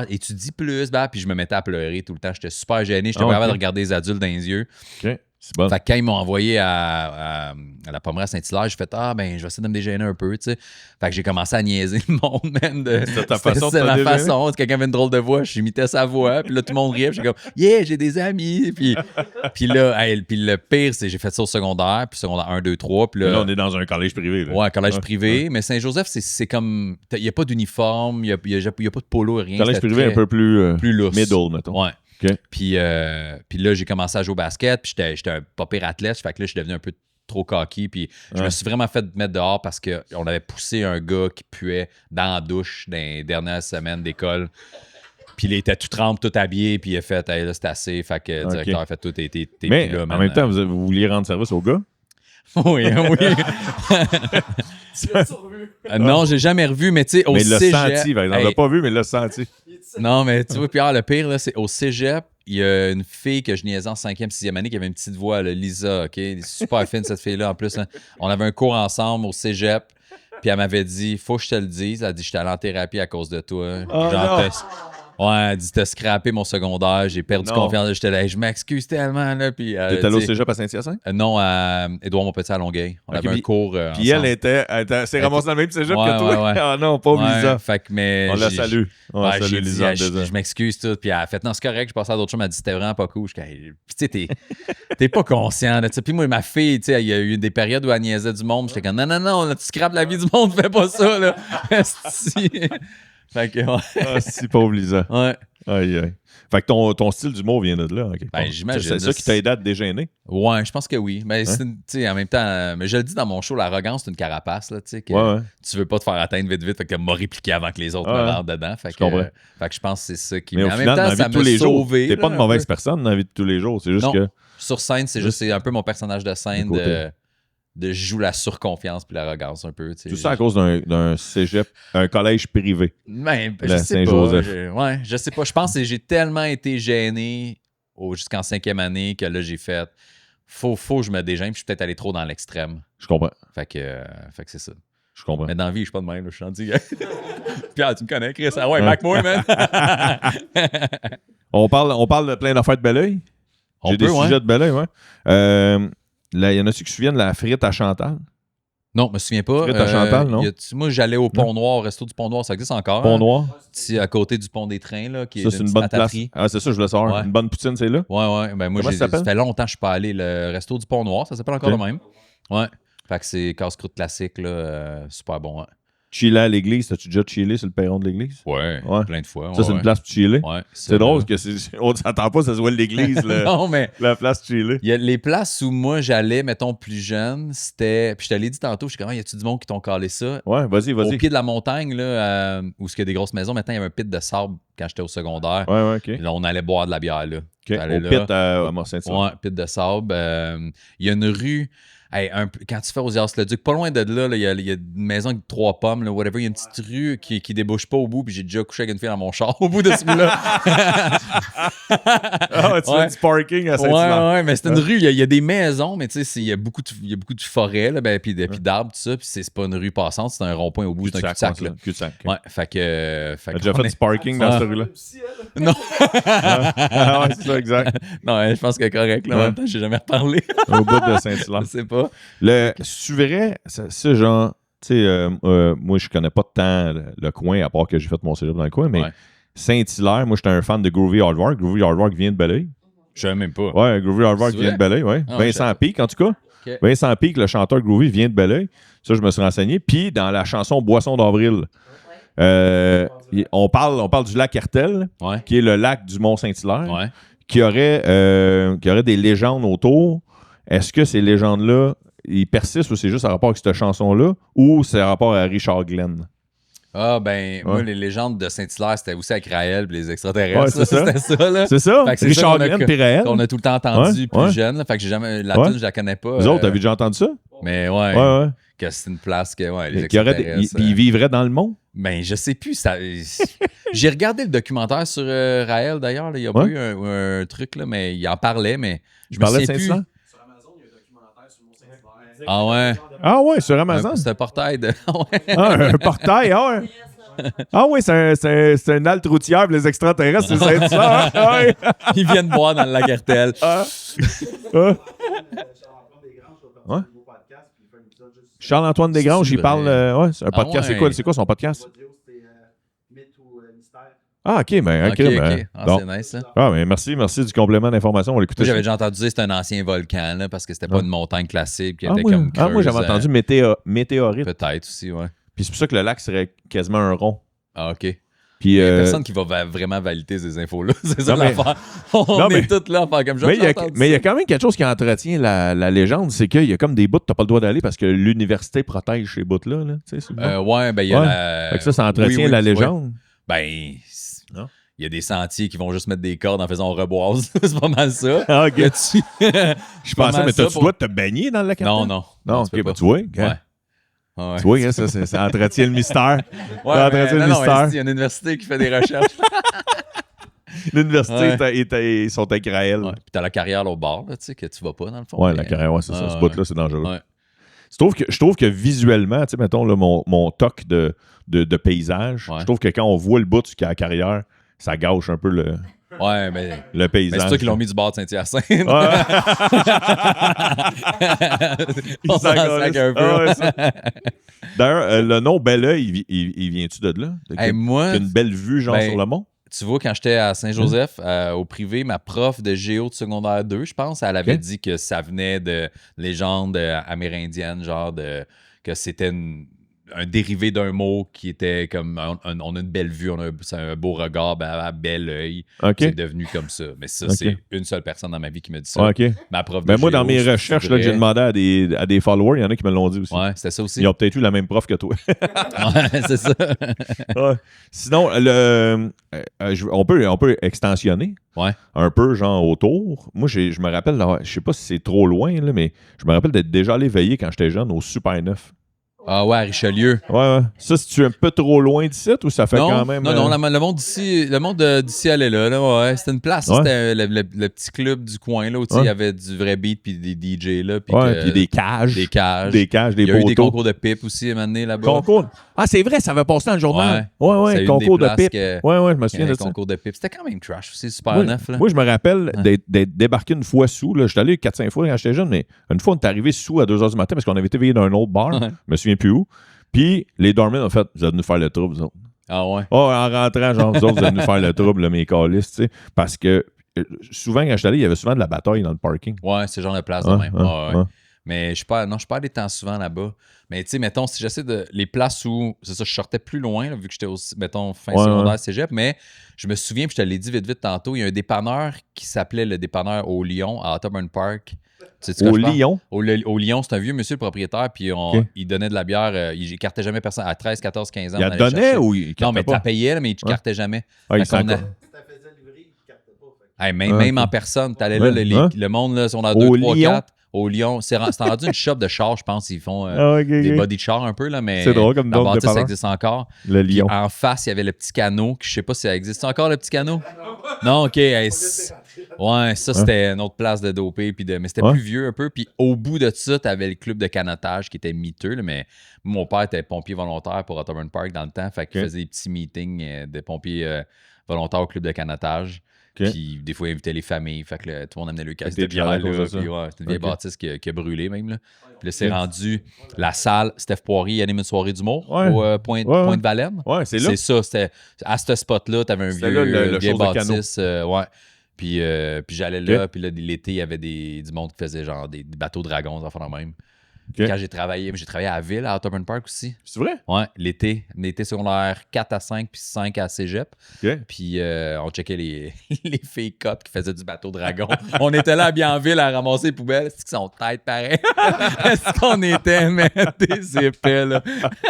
étudie plus, puis je me mettais à pleurer tout le temps. J'étais super gêné. J'étais pas capable de regarder les adultes dans les yeux. OK, c'est bon. Fait que quand ils m'ont envoyé à la Pommeraie à Saint-Hilaire, j'ai fait « Ah, ben, je vais essayer de me dégêner un peu, tu sais. » Fait que j'ai commencé à niaiser le monde, man. C'était ta façon de te ma déjeuner? façon. Quelqu'un avait une drôle de voix, j'imitais sa voix. Puis là, tout le monde riait. Puis j'étais comme « Yeah, j'ai des amis. » Puis là, puis le pire, c'est que j'ai fait ça au secondaire, puis secondaire 1, 2, 3. Puis là, on est dans un collège privé. Là. Ouais, un collège privé. Mais Saint-Joseph, c'est comme... Il n'y a pas d'uniforme, il n'y a pas de polo, rien. Collège privé un peu plus lousse. Middle, mettons. Ouais. Okay. Puis là, j'ai commencé à jouer au basket, puis j'étais un pas pire athlète, fait que là, je suis devenu un peu trop cocky, puis je me suis vraiment fait mettre dehors parce qu'on avait poussé un gars qui puait dans la douche dans les dernières semaines d'école. Puis il était tout trempe, tout habillé, puis il a fait, hey, là, c'est assez, fait que le directeur a fait tout, t'es mais là, en même temps, vous vouliez rendre service au gars? Oui. Non, j'ai jamais revu, mais tu sais, au cégep... Mais il l'a senti, par exemple. On l'a pas vu, mais il l'a senti. Non, mais tu vois, Pierre, le pire, là, c'est au cégep, il y a une fille que je niaisais en 5e, 6e année qui avait une petite voix, là, Lisa, OK? Elle est super fine, cette fille-là, en plus. Hein. On avait un cours ensemble au cégep, puis elle m'avait dit, faut que je te le dise. Elle a dit, j'étais allé en thérapie à cause de toi. Oh, non. Ouais, elle dit, t'as scrappé mon secondaire, j'ai perdu confiance. J'étais là, je m'excuse tellement. Là, puis, t'étais allé au cégep à Saint-Hyacinthe? Non, à Édouard-Montpetit à Longueuil. On avait un cours. Puis elle s'est ramassée dans le même cégep que toi. Ouais. Ah non, pas Lisa. Fait que, mais on la salue. On la salue, Lisa. Je m'excuse tout. Puis elle a fait, non, c'est correct, je passais à d'autres choses. Elle m'a dit, c'était vraiment pas cool. Puis tu sais, t'es pas conscient. Puis moi, ma fille, tu sais, il y a eu des périodes où elle niaisait du monde. J'étais comme, non, là, tu scrapes la vie du monde, fais pas ça, là. Fait que, ouais. Ah, si, pauvre Lisa. Ouais. Aïe. Fait que ton style d'humour vient de là. Okay. Ben, j'imagine. C'est ça qui t'a aidé à te dégêner? Ouais, je pense que oui. Mais en même temps, mais je le dis dans mon show, l'arrogance, c'est une carapace. Là, que tu veux pas te faire atteindre vite. Fait que m'a répliqué avant que les autres me rentrent dedans. Fait que je pense que c'est ça qui... Mais en même temps, ça m'a sauvé. T'es pas une mauvaise personne dans la vie de tous les jours. C'est juste que... Sur scène, c'est un peu mon personnage de scène de je joue la surconfiance puis l'arrogance un peu. Tout ça à cause d'un cégep, un collège privé. Ben, je sais pas. Je sais pas. Je pense que j'ai tellement été gêné jusqu'en 5e année que là, j'ai fait faut que je me dégêne, puis je suis peut-être allé trop dans l'extrême. Je comprends. Fait que c'est ça. Je comprends. Mais dans la vie, je suis pas de même. Là, je suis rendu... Pierre, tu me connais, Chris? Ah ouais, Mac Moore, man! on parle de plein d'affaires de Belleuil? J'ai des sujets de Belleuil, ouais. Il y en a-tu qui se souviennent de la frite à Chantal? Non, je me souviens pas. Frite à Chantal, non? Moi, j'allais au Pont-Noir, au resto du Pont-Noir, ça existe encore. Pont-Noir? À côté du pont des trains, là, qui ça, c'est une bonne place. Ah, c'est ça, je voulais savoir. Ouais. Une bonne poutine, c'est là? Ouais. Ben, moi, ça fait longtemps que je suis pas allé. Le resto du Pont-Noir, ça s'appelle encore le même. Ouais. Fait que c'est casse-croûte classique, là, super bon. Ouais. Chiller à l'église, t'as-tu déjà chillé sur le perron de l'église? Ouais, plein de fois. Ça, c'est une place pour chiller? Ouais. C'est drôle que on s'attend pas que ça soit l'église, non, mais la place chiller. Il y a les places où moi j'allais, mettons, plus jeune, c'était... Puis je te l'ai dit tantôt, je suis comme, y a-tu du monde qui t'ont calé ça? Ouais, vas-y. Au pied de la montagne, là, où il y a des grosses maisons, maintenant, il y avait un pit de sable quand j'étais au secondaire. Ouais, OK. Là, on allait boire de la bière, là. OK, au pit à Mont-Saint-Hilaire. Ouais, pit de sable. Il y a une rue... Hey, quand tu fais aux Ias-le-Duc, pas loin de là, il y a une maison avec 3 pommes, là, whatever. Il y a une petite rue qui débouche pas au bout, puis j'ai déjà couché avec une fille dans mon char au bout de ce bout-là. Tu fais du parking à Saint-Hilaire. Ouais, mais c'est une rue, il y a des maisons, mais tu sais, il y a beaucoup de forêts, là, puis d'arbres, tout ça, puis c'est pas une rue passante, c'est un rond-point au bout, c'est un cul-de-sac. Cul-de-sac. Ouais, fait que t'as déjà fait du parking dans cette rue-là? Non. Ouais, c'est ça, exact. Non, je pense que c'est correct, là, en même temps, j'ai jamais reparlé. Au bout de Saint-Hilaire. Je sais pas. C'est vrai, ça, genre, moi, je connais pas tant le coin, à part que j'ai fait mon cégep dans le coin, mais Saint-Hilaire, moi, j'étais un fan de Groovy Hardwork. Groovy Hardwork vient de Belleuil. Je savais même pas. Ouais, Groovy Hardwork vient de Belleuil, ouais. Ah, Vincent Peake, en tout cas. Okay. Vincent Peake, le chanteur Groovy, vient de Belleuil. Ça, je me suis renseigné. Puis, dans la chanson Boisson d'avril, on parle du lac Hertel, qui est le lac du Mont-Saint-Hilaire, qui aurait des légendes autour. Est-ce que ces légendes-là, ils persistent ou c'est juste en rapport avec cette chanson-là ou c'est en rapport à Richard Glenn? Ah, moi, les légendes de Saint-Hilaire, c'était aussi avec Raël et les extraterrestres. Ouais, c'est ça. C'était ça, là. C'est ça. Fait que Richard Glenn et Raël. Qu'on a tout le temps entendu plus jeune. Là. Fait que j'ai jamais. La tune, je la connais pas. Vous autres, t'avez déjà entendu ça? Mais que c'est une place que les extraterrestres. Ils vivraient dans le monde? Ben, je sais plus. J'ai regardé le documentaire sur Raël, d'ailleurs. Il y a pas eu un truc, là, mais il en parlait, mais je me souviens plus. Sur Amazon, il y a un documentaire sur Mont-Saint-Hilaire. Ah ouais? Ah ouais, sur Amazon? C'est un portail de... un portail, ah ouais. Ah oui, c'est une halte routière pour les extraterrestres, c'est Saint-Hilaire. Ouais. Ils viennent boire dans le lac Hertel. Charles-Antoine Desgranges, il parle... c'est un podcast. C'est quoi son podcast? Ah, OK, ben, OK. Ah, c'est nice, ça. Ah, ben, merci du complément d'information. On va l'écouter. J'avais déjà entendu dire que c'était un ancien volcan, là, parce que c'était pas une montagne classique qui était oui. comme creuse. Moi, j'avais entendu météorite. Peut-être aussi, ouais. Puis c'est pour ça que le lac serait quasiment un rond. Ah, OK. Puis, il n'y a personne qui va vraiment valider ces infos-là. C'est ça l'affaire. On est tous là à faire comme ça. Mais il y a quand même quelque chose qui entretient la légende, c'est qu'il y a comme des bouts que tu n'as pas le droit d'aller parce que l'université protège ces bouts-là. Là, il y a la... Fait que ça entretient la légende. Ben... Il y a des sentiers qui vont juste mettre des cordes en faisant reboise. C'est pas mal ça. Ah, OK. Je pensais, mais tu dois te baigner dans le lac? Non. OK, ben tu vois. Ouais. Tu vois, ça entretient le mystère. Ouais, ça entretient le mystère. Il y a une université qui fait des recherches. L'université, ils sont avec Raël. Ouais. Puis t'as la carrière au bord, là, tu sais, que tu vas pas dans le fond. Ouais, la carrière, c'est ça. Ce bout-là, c'est dangereux. Ouais. Je trouve que visuellement, tu sais, mettons, là, mon toc de paysage, je trouve que quand on voit le bout qui a la carrière, ça gâche un peu le paysage. C'est toi qui l'ont mis du bord de Saint-Hyacinthe. Ouais. On s'en sac un peu. D'ailleurs, le nom Belleuil, il vient-tu de là? Moi, une belle vue genre sur le mont? Tu vois, quand j'étais à Saint-Joseph, au privé, ma prof de géo de secondaire 2, je pense, elle avait dit que ça venait de légendes amérindiennes, genre que c'était un dérivé d'un mot qui était comme on a une belle vue, c'est un beau regard, à bel œil. C'est devenu comme ça. Mais ça, c'est une seule personne dans ma vie qui me dit ça. Ma prof de géo, moi, dans mes recherches, là, que j'ai demandé à des followers, il y en a qui me l'ont dit aussi. Ouais, c'était ça aussi. Ils ont peut-être eu la même prof que toi. Ouais, c'est ça. Sinon, on peut extensionner. Ouais. Un peu, genre, autour. Moi, je me rappelle, je sais pas si c'est trop loin, là, mais je me rappelle d'être déjà allé veiller quand j'étais jeune au Super 9. Ah ouais, à Richelieu. Ouais. Ça, c'est-tu un peu trop loin d'ici ou ça fait quand même... Non, le monde d'ici allait là. Ouais, c'était une place. C'était le petit club du coin là, où il y avait du vrai beat puis des DJ là. Puis des cages. Des cages. Des poteaux. Il y a eu des concours de pipe aussi à un moment donné là-bas. Concours? Ah, c'est vrai, ça avait passé dans le journal. Ouais, concours de pipe. Ouais, je me souviens de ça. Concours de pipe. C'était quand même trash aussi, Super 9. Là. Moi, je me rappelle d'être débarqué une fois sous. Je suis allé 4-5 fois quand j'étais jeune, mais une fois, on est arrivé sous à 2h du matin parce qu'on avait été veillé dans un autre bar. Je me souviens plus où. Puis les dormants ont fait, vous allez nous faire le trouble, vous autres. Ah ouais? Oh, en rentrant, genre, vous autres, vous allez nous faire le trouble, là, mes calistes, tu sais. Parce que souvent, quand je suis allé, il y avait souvent de la bataille dans le parking. Ouais, c'est le genre de place de même. Ouais. Mais je suis pas allé tant souvent là-bas. Mais tu sais, mettons, si j'essaie de. Les places où. C'est ça, je sortais plus loin, là, vu que j'étais aussi, mettons, fin secondaire cégep. Mais je me souviens, puis je te l'ai dit vite tantôt, il y a un dépanneur qui s'appelait le dépanneur au Lyon, à Otterburn Park. Au Lyon? Au Lyon, c'est un vieux monsieur le propriétaire, puis il donnait de la bière. Il écartait jamais personne à 13, 14, 15 ans. Il donnait ou il écartait non, mais pas? tu payais, mais il ne cartait jamais. Ah, il s'en Même en personne, tu allais là, le monde, là, sont dans 2, 3, 4. Au Lyon, c'est rendu une shop de chars, je pense. Ils font des body de chars un peu, là, mais c'est drôle comme la bâtisse, ça existe encore. Le Lyon. Puis en face, il y avait le petit canot. Je sais pas si ça existe encore, le petit canot? Non, OK. Ouais, ça, c'était une autre place de dopé. Mais c'était plus vieux un peu. Puis au bout de ça, tu avais le club de canotage qui était miteux. Là, mais mon père était pompier volontaire pour Otterburn Park dans le temps. Fait qu'il faisait des petits meetings de pompiers volontaires au club de canotage. Puis des fois, ils invitaient les familles. Fait que tout le monde amenait le caisse de T'es bière. à Là, cause de puis, ça. c'était une vieille Ok. bâtisse qui a brûlé même. Là. Puis là, c'est rendu la salle. Steph Poirier anime une soirée d'humour Ouais. au Pointe de Valenne. Ouais, c'est là. C'est ça. C'était à ce spot-là, t'avais un C'était vieux là, le vieille chose de canot. bâtisse. Ouais. Puis j'allais là, puis là, l'été, il y avait du monde qui faisait genre des bateaux dragons, des affaires de même. Puis Ok. quand j'ai travaillé à la ville, à Ottoburn Park aussi. C'est vrai? Ouais, l'été secondaire 4 à 5, puis 5 à cégep. OK. Puis on checkait les, les filles copes qui faisaient du bateau dragon. On était là à Bienville à ramasser les poubelles. C'est qu'ils sont têtes pareil. Est-ce qu'on était, mais des épais, là.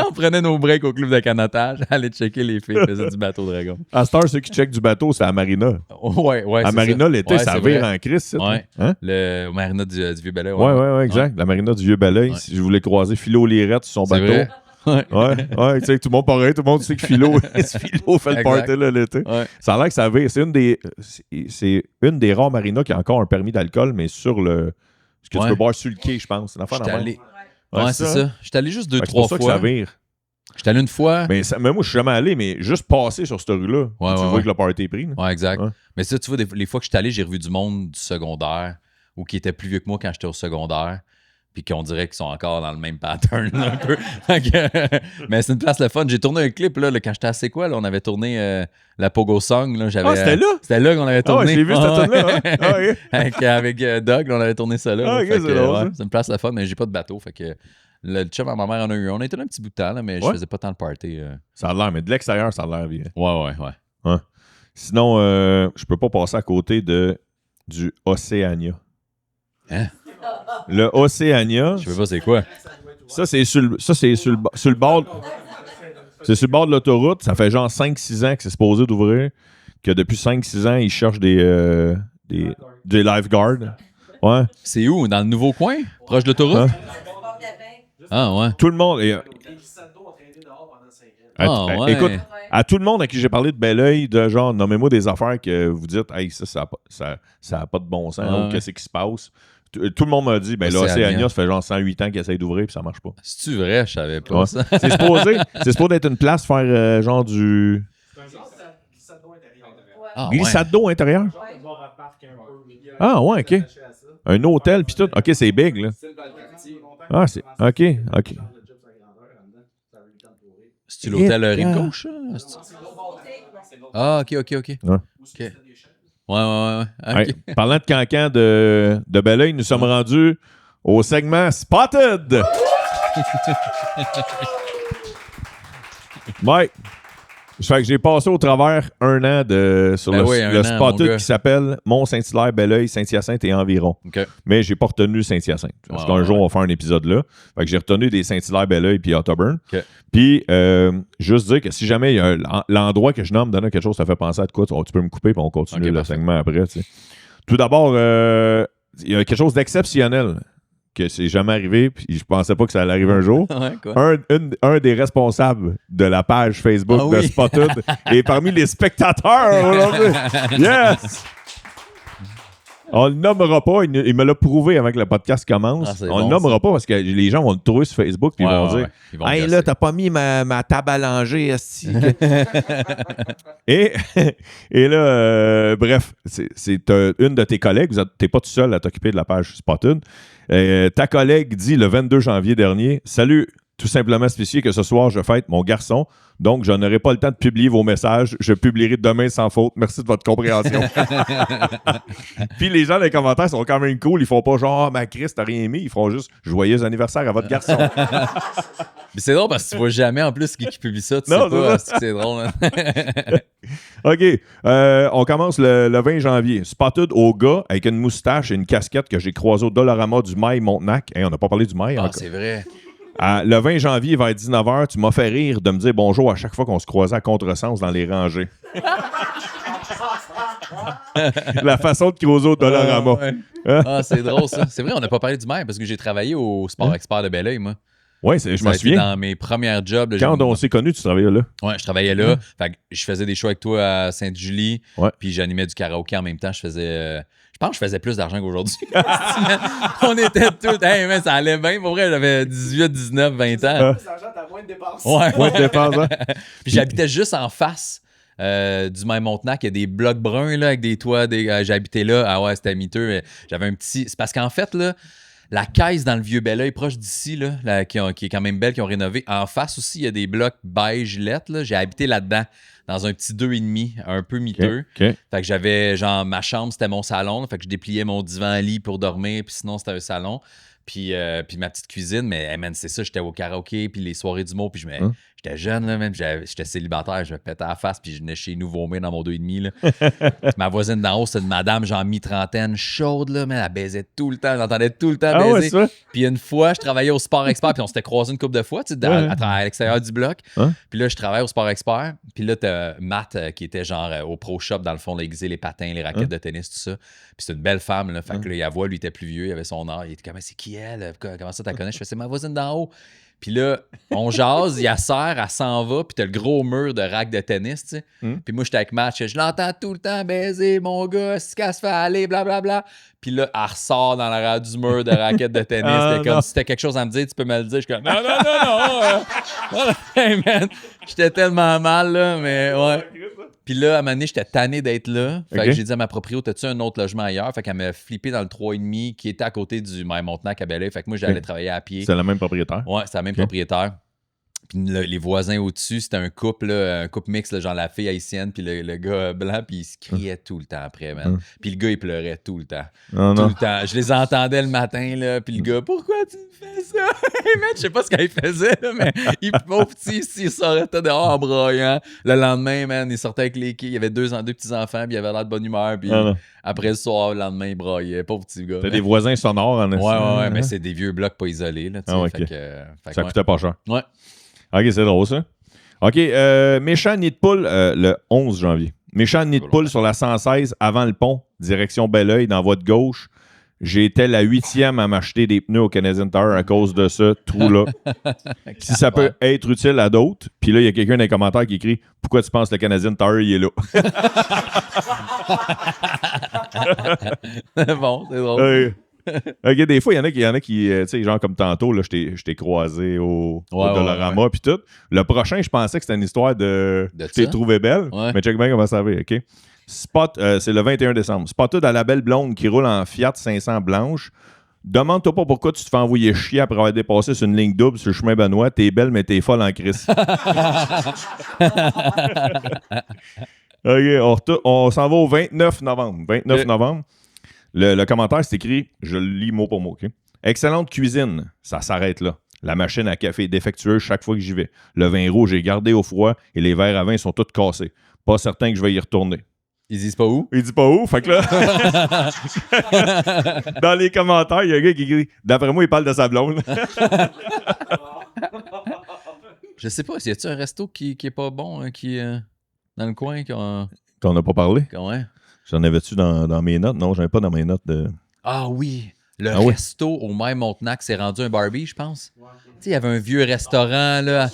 On prenait nos breaks au club de canotage, aller checker les filles qui faisaient du bateau dragon. À cette heure, ceux qui checkent du bateau, c'est à Marina. Ouais, À c'est Marina, ça. l'été, Ouais, ça c'est vire vrai. en crise, ça. Ouais. Hein? Au marina du Vieux-Belleuil. Ouais, exact. La Marina du Vieux-Belleuil. Ouais. Si je voulais croiser Philo Lirette sur son C'est bateau. vrai. Ouais. Ouais, tu sais, tout le monde pareil, tout le monde sait que Philo fait le Exact. party là, l'été. Ouais. Ça a l'air que ça vire. C'est une des rares marinas qui a encore un permis d'alcool, mais sur le. Ce que Ouais. tu peux boire sur le quai, je pense. C'est une affaire J'étais de même. allé. Ouais, Ouais, c'est ça. J'étais allé juste Fait que 2-3 C'est pour ça que fois. ça vire. J'étais allé une fois. Mais moi, je suis jamais allé, mais juste passer sur cette rue-là, tu ouais, vois ouais. que le party est pris. là. Ouais, exact. Ouais. Mais ça, tu vois, les fois que j'étais allé, j'ai revu du monde du secondaire ou qui était plus vieux que moi quand j'étais au secondaire. Puis qu'on dirait qu'ils sont encore dans le même pattern, là, un peu. Fait que, mais c'est une place le fun. J'ai tourné un clip, là, quand j'étais à C'est quoi, là, on avait tourné la Pogo Song. Là, Ah, c'était là? C'était là qu'on avait Ah tourné. ouais, je l'ai vu, cette tune-là. Hein? Ah, ouais. avec Doug, là, on avait tourné ça là. Ah, là. ok, Fait c'est que, drôle, ça. c'est une place le fun, mais j'ai pas de bateau. Fait que le chum à ma mère en a eu un. On a été là un petit bout de temps, là, mais je Ouais. faisais pas tant de party. Ça a l'air, mais de l'extérieur, ça a l'air bien. Ouais. Sinon, je peux pas passer à côté du Océania. Hein? Le Océania, Je sais pas c'est quoi. ça, c'est sur le bord. C'est sur le bord de l'autoroute. Ça fait genre 5-6 ans que c'est supposé d'ouvrir. Que depuis 5-6 ans, ils cherchent des lifeguards. Ouais. C'est où? Dans le nouveau coin? Proche de l'autoroute? Hein? Ah ouais. Tout le monde. Les glissades d'eau ont traîné dehors pendant 5 ans. Ah, ouais. Écoute, à tout le monde à qui j'ai parlé de Belleuil, de genre, nommez-moi des affaires que vous dites, hey, ça a pas de bon sens, Ah, ou ouais. qu'est-ce qui se passe. Tout le monde m'a dit, ben là, Océania. Océania, ça fait genre 108 ans qu'ils essayent d'ouvrir, puis ça marche pas. C'est-tu vrai? Je savais pas Ouais. ça. C'est supposé être une place, faire genre du C'est un glissade d'eau intérieur. Ah, ouais. glissade d'eau intérieur. Ah, ouais, ok. Un hôtel, puis tout. Ok, c'est big, là. Ah, c'est. Ok. C'est-tu l'hôtel rive gauche? Ça? C'est-tu- Ah, ok. Ouais. Ok. Ouais. Ouais. Ok. Parlant de cancan de Belleuil, nous sommes rendus au segment Spotted. Mike, fait que j'ai passé au travers un an sur Ben le, oui, un le an, mon Spotted gars. qui s'appelle Mont-Saint-Hilaire, Belleuil, Saint-Hyacinthe et environ. Ok. Mais j'ai pas retenu Saint-Hyacinthe. Parce Ouais, qu'un ouais, jour, on va faire un épisode là. Fait que j'ai retenu des Saint-Hilaire, Belleuil puis Ottoburn. Ok. Puis, juste dire que si jamais il y a l'endroit que je nomme donne quelque chose, ça fait penser à de quoi, tu peux me couper puis on continue Ok, le parfait. segment après. Tu sais. Tout d'abord, il y a quelque chose d'exceptionnel que c'est jamais arrivé, puis je pensais pas que ça allait arriver un jour. Ouais, quoi? Un des responsables de la page Facebook Ah de oui. Spotted est parmi les spectateurs aujourd'hui. Yes! On le nommera pas, il me l'a prouvé avant que le podcast commence. Ah, c'est On le bon, nommera pas parce que les gens vont le trouver sur Facebook puis ils vont dire Ils vont hey, me là, gosser. t'as pas mis ma table à langer, esti. et là, bref, c'est une de tes collègues, t'es pas tout seul à t'occuper de la page Spotted. Ta collègue dit le 22 janvier dernier, salut, tout simplement spécifié que ce soir, je fête mon garçon, donc je n'aurai pas le temps de publier vos messages. Je publierai demain sans faute. Merci de votre compréhension. Puis les gens dans les commentaires sont quand même cool. Ils font pas genre, ma Chris, t'as rien aimé. Ils font juste joyeux anniversaire à votre garçon. Mais c'est drôle parce que tu vois jamais en plus qui publie ça. Tu Non, sais pas. c'est C'est drôle. Hein? OK. On commence le 20 janvier. Spotted au gars avec une moustache et une casquette que j'ai croisé au Dollarama du Mail Montenac. Hey, on n'a pas parlé du Mail Ah, encore. c'est vrai. Le 20 janvier, vers 19h, tu m'as fait rire de me dire bonjour à chaque fois qu'on se croisait à contresens dans les rangées. La façon de creuser au Dollarama. Ouais. Ah, c'est drôle ça. C'est vrai, on n'a pas parlé du maire parce que j'ai travaillé au Sport Expert de Belleuil, moi. Ouais, je Ça me a été souviens. dans mes premiers jobs. là, Quand j'ai- on s'est connus, tu travaillais là. Ouais, je travaillais là. Fait que je faisais des shows avec toi à Sainte-Julie. Ouais. Puis j'animais du karaoké en même temps. Je pense que je faisais plus d'argent qu'aujourd'hui. On était tous. Hey, mais ça allait bien. Pour vrai, j'avais 18, 19, 20 ans. Plus d'argent, t'as moins de dépenses. Ouais, Ouais, tu dépenses, hein? Puis j'habitais juste en face du même Montenac, il y a des blocs bruns là, avec des toits. J'ai habité là. Ah ouais, c'était miteux. Mais j'avais un petit. C'est parce qu'en fait, là, la caisse dans le vieux Belleuil, proche d'ici, là, qui est quand même belle, qui ont rénové. En face aussi, il y a des blocs beige lettres. Là. J'ai habité là-dedans, dans un petit 2,5, un peu miteux. OK. Fait que j'avais, genre, ma chambre, c'était mon salon. Là, fait que je dépliais mon divan-lit pour dormir, puis sinon, c'était un salon. Puis ma petite cuisine, mais hey, man, c'est ça, j'étais au karaoké, puis les soirées du mot, puis j'étais jeune, là, même, j'étais célibataire, je me pétais à la face, puis je venais chez nous vomir dans mon 2,5. Là. Ma voisine d'en haut, c'était une madame, genre mi-trentaine, chaude, là, mais elle baisait tout le temps, j'entendais tout le temps baiser. Ouais, ça? Puis une fois, je travaillais au Sport Expert, puis on s'était croisés une couple de fois, tu sais, à l'extérieur du bloc. Hein? Puis là, je travaillais au Sport Expert, puis là, t'as Matt qui était genre au Pro Shop, dans le fond, là, aiguiser les patins, les raquettes de tennis, tout ça. Puis c'est une belle femme, là, fait que là, il la voit, lui, il était plus vieux, il avait son âge, il était comme, c'est qui elle? Comment ça, t'as connais? Je fais, c'est ma voisine d'en haut. Puis là, on jase, il sert, elle s'en va, puis t'as le gros mur de rack de tennis, tu sais. Puis moi, j'étais avec Matt, je l'entends tout le temps baiser, mon gars, c'est qu'elle se fait aller, blablabla. Puis là, elle ressort dans l'arrière du mur de raquettes de tennis. Comme si t'as quelque chose à me dire, tu peux me le dire. Je suis comme, non. Hey, man, j'étais tellement mal, là, mais ouais. Puis là, à un moment donné, j'étais tanné d'être là. Fait que j'ai dit à ma proprio, t'as-tu un autre logement ailleurs? Fait qu'elle m'a flippé dans le 3,5 qui était à côté du Mère Montenac à Belleuil. Fait que moi, j'allais travailler à pied. C'est le même propriétaire? Ouais, c'est le même propriétaire. Puis les voisins au-dessus, c'était un couple, là, un couple mixte, là, genre la fille haïtienne, puis le gars blanc, puis il se criait tout le temps après, man. Puis le gars, il pleurait tout le temps. Tout le temps. Je les entendais le matin, là, puis le gars, pourquoi tu me fais ça? Hey, man, je sais pas ce qu'il faisait, là, mais il pauvre petit, il sortait dehors en broyant. Le lendemain, man, il sortait avec les quilles. Il y avait deux petits-enfants, puis il avait l'air de bonne humeur, puis après le soir, le lendemain, il broyait. Pauvre petit gars. T'as des voisins sonores en essai. Ouais, mais c'est des vieux blocs pas isolés, là, tu sais. OK. Ça coûtait pas cher. Ouais. OK, c'est drôle, ça. OK, méchant nid de poule le 11 janvier. Méchant nid de poule sur la 116 avant le pont, direction Belleuil, dans votre gauche. J'étais la 8e à m'acheter des pneus au Canadian Tire à cause de ce trou-là. Si ça peut être utile à d'autres, puis là, il y a quelqu'un dans les commentaires qui écrit « Pourquoi tu penses que le Canadian Tire, il est là? » Bon, c'est drôle. OK, des fois, il y en a qui tu sais, genre comme tantôt, là, je t'ai croisé au Dollarama puis tout. Le prochain, je pensais que c'était une histoire de je t'ai trouvé belle, mais check bien comment ça va, OK? Spot, c'est le 21 décembre. Spotted à la belle blonde qui roule en Fiat 500 blanche. Demande-toi pas pourquoi tu te fais envoyer chier après avoir dépassé sur une ligne double sur le chemin Benoît. T'es belle, mais t'es folle en crise. OK, on s'en va au 29 novembre. 29 novembre. Le commentaire, c'est écrit, je le lis mot pour mot. Okay? Excellente cuisine. Ça s'arrête là. La machine à café est défectueuse chaque fois que j'y vais. Le vin rouge est gardé au froid et les verres à vin sont tous cassés. Pas certain que je vais y retourner. Ils disent pas où? Il dit pas où, fait que là... Dans les commentaires, il y a un gars qui écrit « D'après moi, il parle de sa blonde. » Je sais pas, y a-tu un resto qui est pas bon, qui dans le coin? Qu'on n'a pas parlé? Ouais. J'en avais-tu dans mes notes? Non, j'en avais pas dans mes notes de... Ah oui! Le resto au Mère Montenac s'est rendu un Barbie, je pense. Tu sais, il y avait un vieux restaurant, là...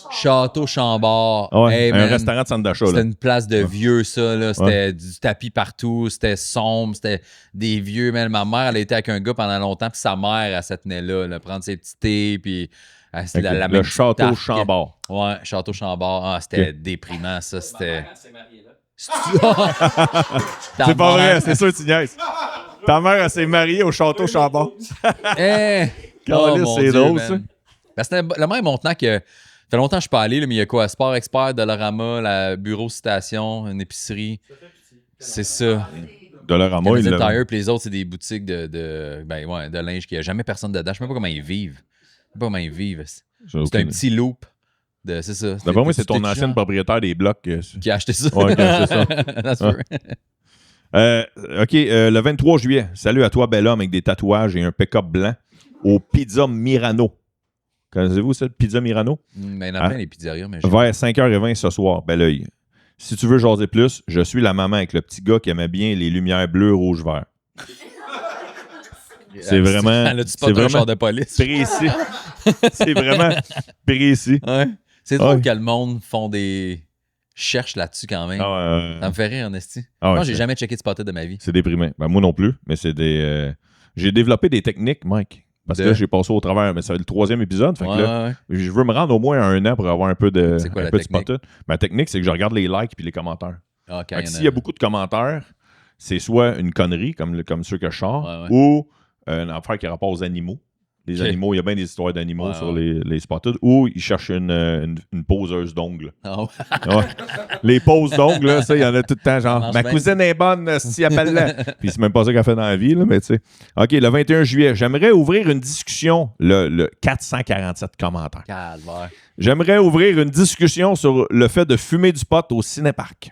Château Chambord. Ouais, hey, un restaurant de centre d'achat. C'était une place de vieux, ça. Là. C'était du tapis partout. C'était sombre. C'était des vieux. Mais ma mère, elle était avec un gars pendant longtemps. Puis sa mère, elle se tenait là, prendre ses petits thés. Puis okay. Le Château Chambord. Ouais, Château Chambord. Ah, c'était déprimant, ça. C'était... C'est pas vrai, c'est sûr que tu niaises. Ta mère, elle s'est mariée au Château Chambord. C'est drôle, ça. Ben, c'était le Mère Montenac. Ça fait longtemps que je ne suis pas allé, là, mais il y a quoi? Sport Expert, Dollarama, la Bureau Citation, une épicerie. C'est ça. Dollarama, Canadian Tire, puis les autres, c'est des boutiques de linge qui n'a jamais personne dedans. Je ne sais même pas comment ils vivent. C'est un petit loop. C'est ça. D'après moi, c'est ton ancienne propriétaire des blocs. Qui a acheté ça. Ouais, qui a acheté ça. OK, le 23 juillet. Salut à toi, bel homme, avec des tatouages et un pick-up blanc au Pizza Mirano. Connaissez-vous ça, le Pizza Mirano? Il y en a plein, les pizzerias. Mais vers 5h20 ce soir, Belleuil. Si tu veux jaser plus, je suis la maman avec le petit gars qui aimait bien les lumières bleues, rouge, vert. C'est vraiment... C'est vraiment genre de police. Précis. C'est vraiment précis. Ouais. C'est drôle que le monde font des... cherche là-dessus quand même. Ça me fait rire, en esti. Moi, j'ai jamais checké de Spotted de ma vie. C'est déprimant. Ben, moi non plus, mais c'est des... J'ai développé des techniques, Mike. Parce que là, j'ai passé au travers, mais c'est le 3e épisode. Fait que là, je veux me rendre au moins à 1 an pour avoir un peu de, C'est quoi un la peu de technique? spotted. Ma technique, c'est que je regarde les likes puis les commentaires. Ah, Fait que s'il y a beaucoup de commentaires, c'est soit une connerie, comme ceux que je sors, Ouais, ouais. ou une affaire qui a rapport aux animaux. Les Ok. animaux, il y a bien des histoires d'animaux Ouais, sur ouais. les spotted, ou ils cherchent une poseuse d'ongles. Ah ouais. Ouais. Les poses d'ongles, là, ça, il y en a tout le temps, Ça genre, marche ma bien. cousine est bonne, si appelle-la. Puis c'est même pas ça qu'elle fait dans la vie, là, mais tu sais. OK, le 21 juillet, j'aimerais ouvrir une discussion, le 447 commentaires. Calvaire. J'aimerais ouvrir une discussion sur le fait de fumer du pot au cinéparc.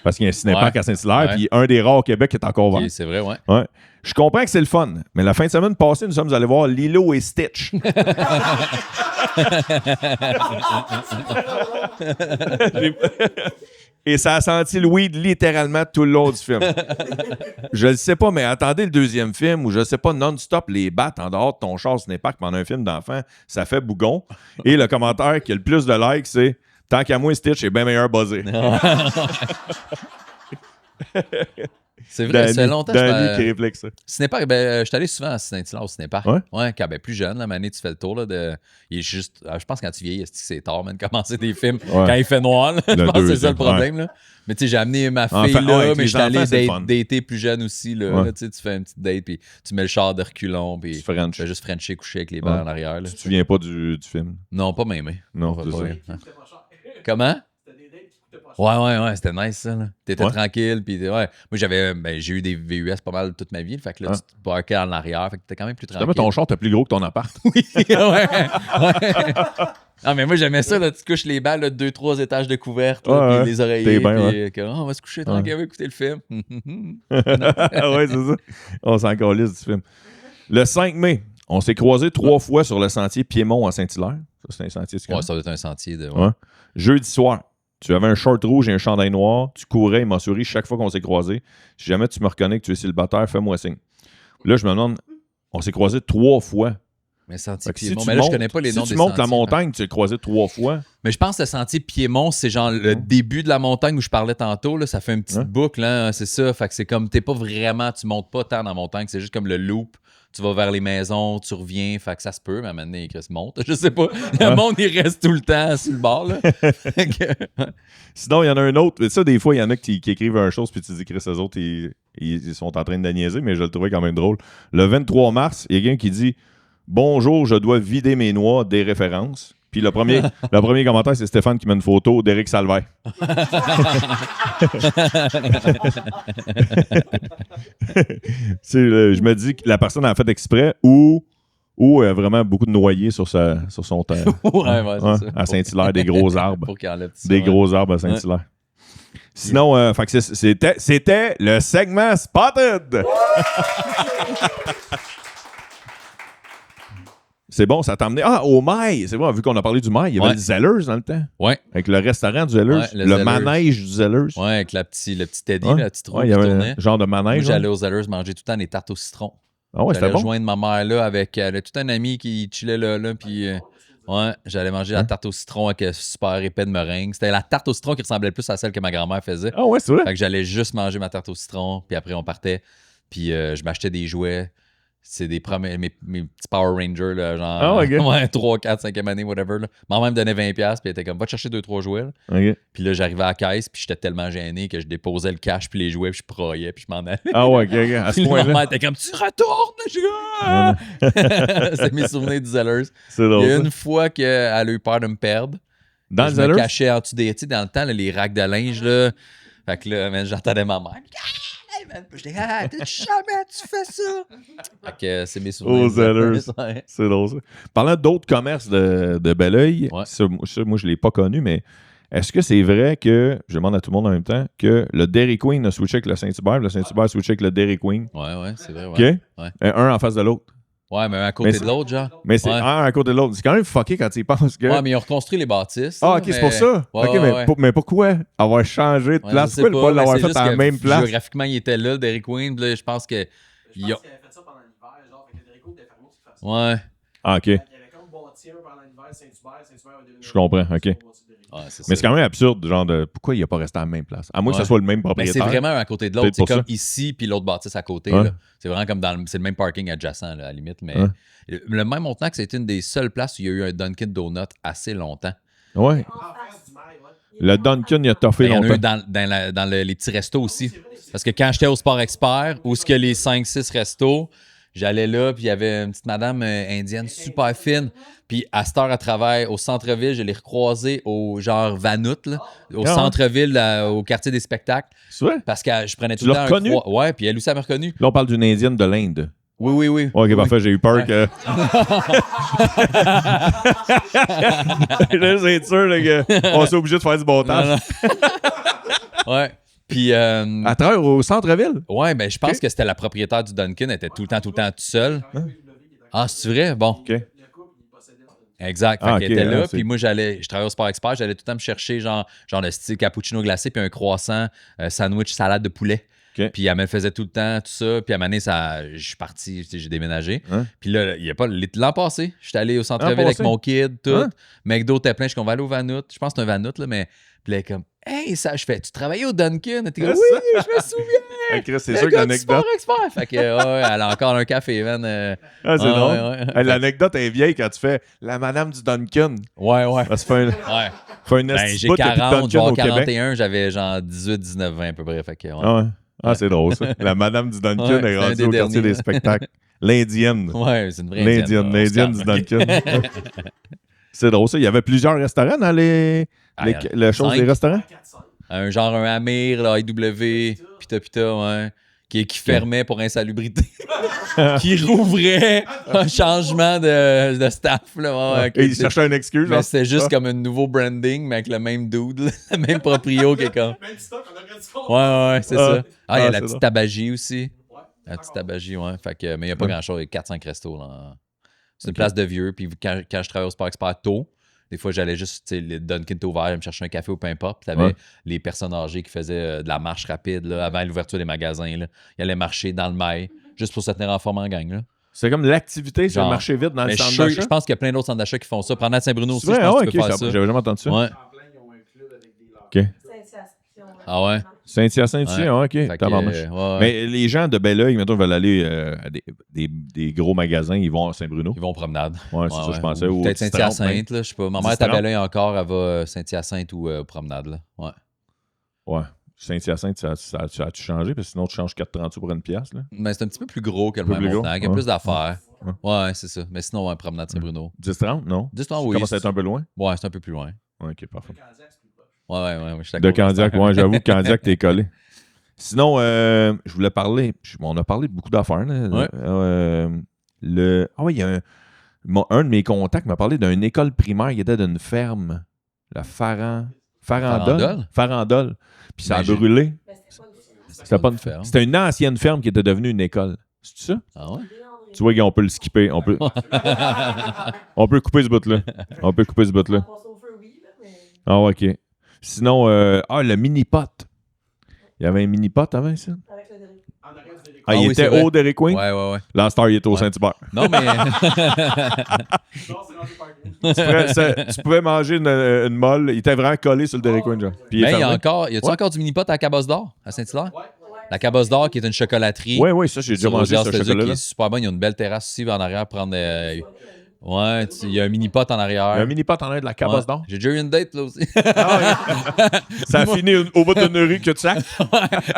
Parce qu'il y a un cinéparc à Saint-Hilaire, Ouais. puis un des rares au Québec qui est encore ouvert. Ok, c'est vrai, ouais. Ouais. Je comprends que c'est le fun, mais la fin de semaine passée, nous sommes allés voir Lilo et Stitch. Et ça a senti le weed littéralement tout le long du film. Je le sais pas, mais attendez le 2e film où je sais pas, non-stop les battes en dehors de ton char cinéparc pendant un film d'enfant, ça fait bougon. Et le commentaire qui a le plus de likes, c'est « Tant qu'à moi, Stitch est bien meilleur buzzé. » C'est vrai, ça fait longtemps que Danny qui réfléchit ça. Cinépark, je suis allé souvent à Saint-Hilaire au Cinépark. Ouais? Quand plus jeune, là, Mané, tu fais le tour là, de. Il est juste. Je pense que quand tu vieillis, c'est tard, man, de commencer des films quand il fait noir. Là. Je pense que c'est ça le problème. Là. Mais tu sais, j'ai amené ma fille là, mais j'étais allé dater plus jeune aussi. Là, là, tu fais une petite date, puis tu mets le char de reculons, puis tu fais juste Frencher coucher avec les balles en arrière. Là. Tu te souviens pas du film? Non, pas même. Non, c'est ça. Comment? C'était des dates qui coûtaient pas cher. Ouais, c'était nice ça. T'étais tranquille, puis ouais. Moi, j'ai eu des VUS pas mal toute ma vie, fait que là, tu te parquais en arrière, fait que t'étais quand même plus tranquille. Ton char, t'es plus gros que ton appart. Oui, ouais. Non, mais moi, j'aimais ça, là, tu te couches les balles, 2-3 étages de couverte, là, puis les oreillers, puis on va se coucher tranquille, on va écouter le film. Ouais, c'est ça. On s'en calisse du film. Le 5 mai, on s'est croisés 3 fois sur le sentier Piémont à Saint-Hilaire. Ça, c'est un sentier, Ouais, ça doit être un sentier de. Ouais. Jeudi soir, tu avais un short rouge et un chandail noir. Tu courais, il m'a souri chaque fois qu'on s'est croisés. Si jamais tu me reconnais que tu es célibataire, fais-moi signe. Là, je me demande, on s'est croisés 3 fois. Mais sentier Si Piémont. tu Mais là, je montes- connais pas les noms Si des tu montes sentiers. la montagne, tu l'as croisé 3 fois. Mais je pense que le sentier Piémont, c'est genre le début de la montagne où je parlais tantôt. Là, ça fait une petite boucle, hein, c'est ça. Fait que c'est comme, t'es pas vraiment, tu montes pas tant dans la montagne, c'est juste comme le loop. Tu vas vers les maisons, tu reviens, fait que ça se peut, mais à un moment donné, il se monte. Je sais pas. Le monde, il reste tout le temps sur le bord. Là. Sinon, il y en a un autre. Ça, des fois, il y en a qui écrivent une chose, puis tu dis, Chris, eux autres, ils sont en train de niaiser, mais je le trouvais quand même drôle. Le 23 mars, il y a quelqu'un qui dit « Bonjour, je dois vider mes noix des références. » Puis le premier commentaire, c'est Stéphane qui met une photo d'Éric Salvaire. Je me dis que la personne a fait exprès ou vraiment beaucoup de noyés sur son terre. Ouais, c'est ça. À Saint-Hilaire, des gros arbres. Pour qu'il enlève ça. Des gros arbres à Saint-Hilaire. Sinon, fait que c'était le segment Spotted. C'est bon, ça t'a amené. Ah, au mail! C'est bon, vu qu'on a parlé du mail, il y avait le Zellers dans le temps. Ouais. Avec le restaurant du Zellers. Ouais, le le Zellers. manège du Zellers. Ouais, avec le petit Teddy, Ouais. la petite roue Ouais, il qui y avait tournait. un genre de manège. Moi, j'allais hein. aux Zellers manger tout le temps des tartes au citron. Ah ouais, c'était J'allais bon. rejoindre ma mère là avec tout un ami qui chillait là puis ouais, j'allais manger la tarte au citron avec un super épais de meringue. C'était la tarte au citron qui ressemblait plus à celle que ma grand-mère faisait. Ah ouais, c'est vrai. Fait que j'allais juste manger ma tarte au citron, puis après on partait, puis je m'achetais des jouets. C'est mes petits Power Rangers, là, genre Ah, ok. ouais, 3, 4, 5e année, whatever. Là. Ma mère me donnait $20, puis elle était comme, va te chercher 2-3 jouets. Là. Ok. Puis là, j'arrivais à la caisse, puis j'étais tellement gêné que je déposais le cash, puis les jouets, puis je broyais, puis je m'en allais. Ah ouais, ok. À ce Puis ma point-là. mère était comme, tu retournes! Je suis comme, ah! C'est mes souvenirs du Zellers. C'est Il y a drôle. une fois qu'elle a eu peur de me perdre. Dans le Je me Zellers? cachais en dessous des. Tu sais, dans le temps, là, les racks de linge, là. Fait que là, man, j'entendais ma mère. Ah, man. Puis j'étais, jamais tu fais ça. Fait que c'est mes souvenirs. Aux Zellers. Ouais. C'est drôle, ça. Parlant d'autres commerces de Belleuil, Ouais. ça, moi, je ne l'ai pas connu, mais est-ce que c'est vrai que, je demande à tout le monde en même temps, que le Dairy Queen a switché avec le Saint-Hubert, le Saint-Hubert a switché avec le Dairy Queen? Ouais, c'est vrai. OK? Ouais, ouais. Un en face de l'autre. Ouais, mais à côté Mais de l'autre, genre. Mais c'est Ouais. un à côté de l'autre. C'est quand même fucké quand tu y penses que. Ouais, mais ils ont reconstruit les bâtisses. Ah, là, ok, c'est mais- pour ça. Ouais, ok, ouais. mais pourquoi avoir changé de Ouais, place? je sais Pourquoi ne pas mais l'avoir c'est fait juste à la que même place? Géographiquement, il était là, le Dairy Queen. Puis là, je pense que. Je pense qu'il avait fait ça pendant l'hiver, genre, fait que le Derico était fermé de toute façon. Ouais. Ah, ok. Il y avait comme bâti un pendant l'hiver, Saint-Hubert avait devenu. Je comprends, ok. Ils ont bâti le Derico. Ouais, c'est Mais ça. c'est quand même absurde, genre de pourquoi il n'a pas resté à la même place. À moins que Ouais. ce soit le même Mais propriétaire. c'est vraiment un à côté de l'autre. Peut-être C'est pour comme ça. ici, puis l'autre bâtisse à côté. Ouais. Là. C'est vraiment comme c'est le même parking adjacent, là, à la limite. Mais Ouais. le même Montagnard, c'était une des seules places où il y a eu un Dunkin' Donut assez longtemps. Ouais. En face du mail, ouais. Le Dunkin, il a toffé Ben, il y en a eu longtemps. dans les petits restos aussi. Parce que quand j'étais au Sport Expert, où ce que les 5-6 restos, j'allais là, puis il y avait une petite madame indienne super fine. Puis à cette heure, elle travaille au centre-ville. Je l'ai recroisée au genre Vanout, là, au Ah ouais. centre-ville, au quartier des spectacles. C'est vrai? Parce que je prenais tout Tu le l'as temps reconnue? Ouais, puis elle aussi, elle m'a reconnu. Là, on parle d'une Indienne de l'Inde. Oui, oui, oui. Ok, Oui, parfait, j'ai eu peur Ouais. que. Là, c'est sûr là, qu'on s'est obligé de faire du Non, montage. non. Ouais. Puis, À travers au centre-ville? ouais, ben, je pense Ok. que c'était la propriétaire du Dunkin'. Elle était tout le temps tout seul. Ah, c'est vrai? Bon. OK. Le couple, il possédait. Exact. Fait Ah, qu'elle ok, était là. c'est- Puis moi, je travaillais au Sport Expert. J'allais tout le temps me chercher genre le style cappuccino glacé puis un croissant, sandwich, salade de poulet. Ok. Puis elle me le faisait tout le temps, tout ça. Puis à un moment donné, je suis parti, tu sais, j'ai déménagé. Hein? Puis là, il y a pas l'an passé, j'étais allé au centre-ville L'an avec passé? mon kid, tout. Hein? McDo était plein, je suis qu'on va aller au Vanout. Je pense que c'est un Vanout, là, mais. Puis là, elle est comme, hey, ça, je fais, tu travaillais au Dunkin'? Elle était comme, C'est oui, ça. je me souviens. Ah, Chris, c'est Le sûr que gars du l'anecdote. Sport Expert. Fait que, ouais, elle a encore un café, man. Ah, c'est Ouais, drôle. ouais, ouais. Hey, l'anecdote est vieille quand tu fais la madame du Dunkin. Ouais, ouais. Ça fait un, Ouais. fait un Ben, esti j'ai bout, il y a plus de 40, Dunkin' genre au Québec. 41, j'avais genre 18, 19, 20 à peu près. Fait que, ouais. Ah, ouais. Ah, c'est drôle, ça. La madame du Dunkin Ouais, est c'est un rendue des au quartier derniers. des spectacles. L'Indienne. Ouais, c'est une vraie L'Indienne. là. On se L'Indienne calme, du ok. Dunkin. C'est drôle, ça. Il y avait plusieurs restaurants dans les Ah, la chose 5. des restaurants. 4-5. Un Amir, là, IW, Pita, ouais. Qui fermait pour insalubrité. Qui rouvrait un changement de staff, là. Ouais, Et il c'est- cherchait une excuse. Mais genre. c'était juste Ah. comme un nouveau branding, mais avec le même dude, là, le même proprio qui est comme. Même stock, on aurait dû Ouais, ouais, c'est Ah. ça. Ah, il y a Ah, la c'est petite drôle. tabagie aussi. Ouais. La petite tabagie, ouais. Fait que, mais il n'y a pas Ouais. grand-chose. Il y a 4-5 restos, là. C'est une Ok. place de vieux. Puis quand je travaillais au Sport Expert tôt, des fois, j'allais juste, tu sais, le Dunkin' était ouvert, me chercher un café ou peu importe. Puis t'avais Ouais. les personnes âgées qui faisaient de la marche rapide, là, avant l'ouverture des magasins, là. Ils allaient marcher dans le mail, juste pour se tenir en forme en gang, là. C'est comme l'activité sur le Genre. marché vide dans le Mais centre je d'achat. pense qu'il y a plein d'autres centres d'achat qui font ça. Promenade Saint-Bruno aussi, C'est vrai? je pense Ah, que ok, tu peux faire ça, ça. j'avais jamais entendu ça. Ouais. En plein, ils ont un club avec des leurs. OK. Ah ouais? Saint-Hyacinthe aussi, Ouais. ah, OK. Fait que, Tabarnouche. ouais, ouais. Mais les gens de Belleuil, mettons, veulent aller à des gros magasins, ils vont à Saint-Bruno. Ils vont en promenade. Ouais, c'est Ouais, ça, je ouais. pensais. Ou Ou peut-être 10-30 Saint-Hyacinthe, là, je sais pas. Ma mère est à 10-30. Belleuil encore, elle va à Saint-Hyacinthe ou promenade, là. Ouais. Ouais. Saint-Hyacinthe, ça a-tu changé? Parce que sinon, tu changes 4,30 sous pour une pièce. Là. Mais c'est un petit peu plus gros que le Un peu même plus gros, montant, il y a ouais. plus d'affaires. Ouais. Ouais, c'est ça. Mais sinon, ouais, promenade Saint-Bruno. 10-30, non? 10 Ça oui. commence à être un peu loin? Ouais, c'est un peu plus loin. Ouais, OK, parfait. Ouais, je suis De d'accord. Candiac, ouais, j'avoue que Candiac, t'es collé. Sinon, je voulais parler, on a parlé de beaucoup d'affaires. Là. Ouais. Oui, il y a un de mes contacts m'a parlé d'une école primaire qui était d'une ferme, la Farandole. Farandole. Puis ça a Ben, j'ai- brûlé. C'était pas une ferme. C'était une ancienne ferme qui était devenue une école. C'est ça? Ah ouais? Tu vois, on peut le skipper. On peut couper ce bout-là. On peut couper ce bout-là. Ah, ouais, OK. Sinon, le mini-pot. Il y avait un mini-pot avant ça? Ah, il oui, c'est était vrai. au Dairy Queen? Ouais. Là, Star, il était au Ouais. Saint-Hubert. Non, mais. Tu pouvais manger une molle. Il était vraiment collé sur le Dairy Queen, genre. Puis Mais il y a fermé. encore. Y a-tu Ouais. encore du mini-pot à la Cabosse d'Or, à Saint-Hilaire? La Cabosse d'Or, qui est une chocolaterie. Oui, ça, j'ai déjà sur mangé Rosière ce Stéduc, chocolat-là. qui est super bon. Il y a une belle terrasse aussi en arrière pour prendre. Ouais, il y a un mini-pot en arrière. Il y a un mini-pot en arrière de la Cabosse Ouais. d'Or. J'ai déjà eu une date là aussi. Ça a fini au bout d'une rue que de sac.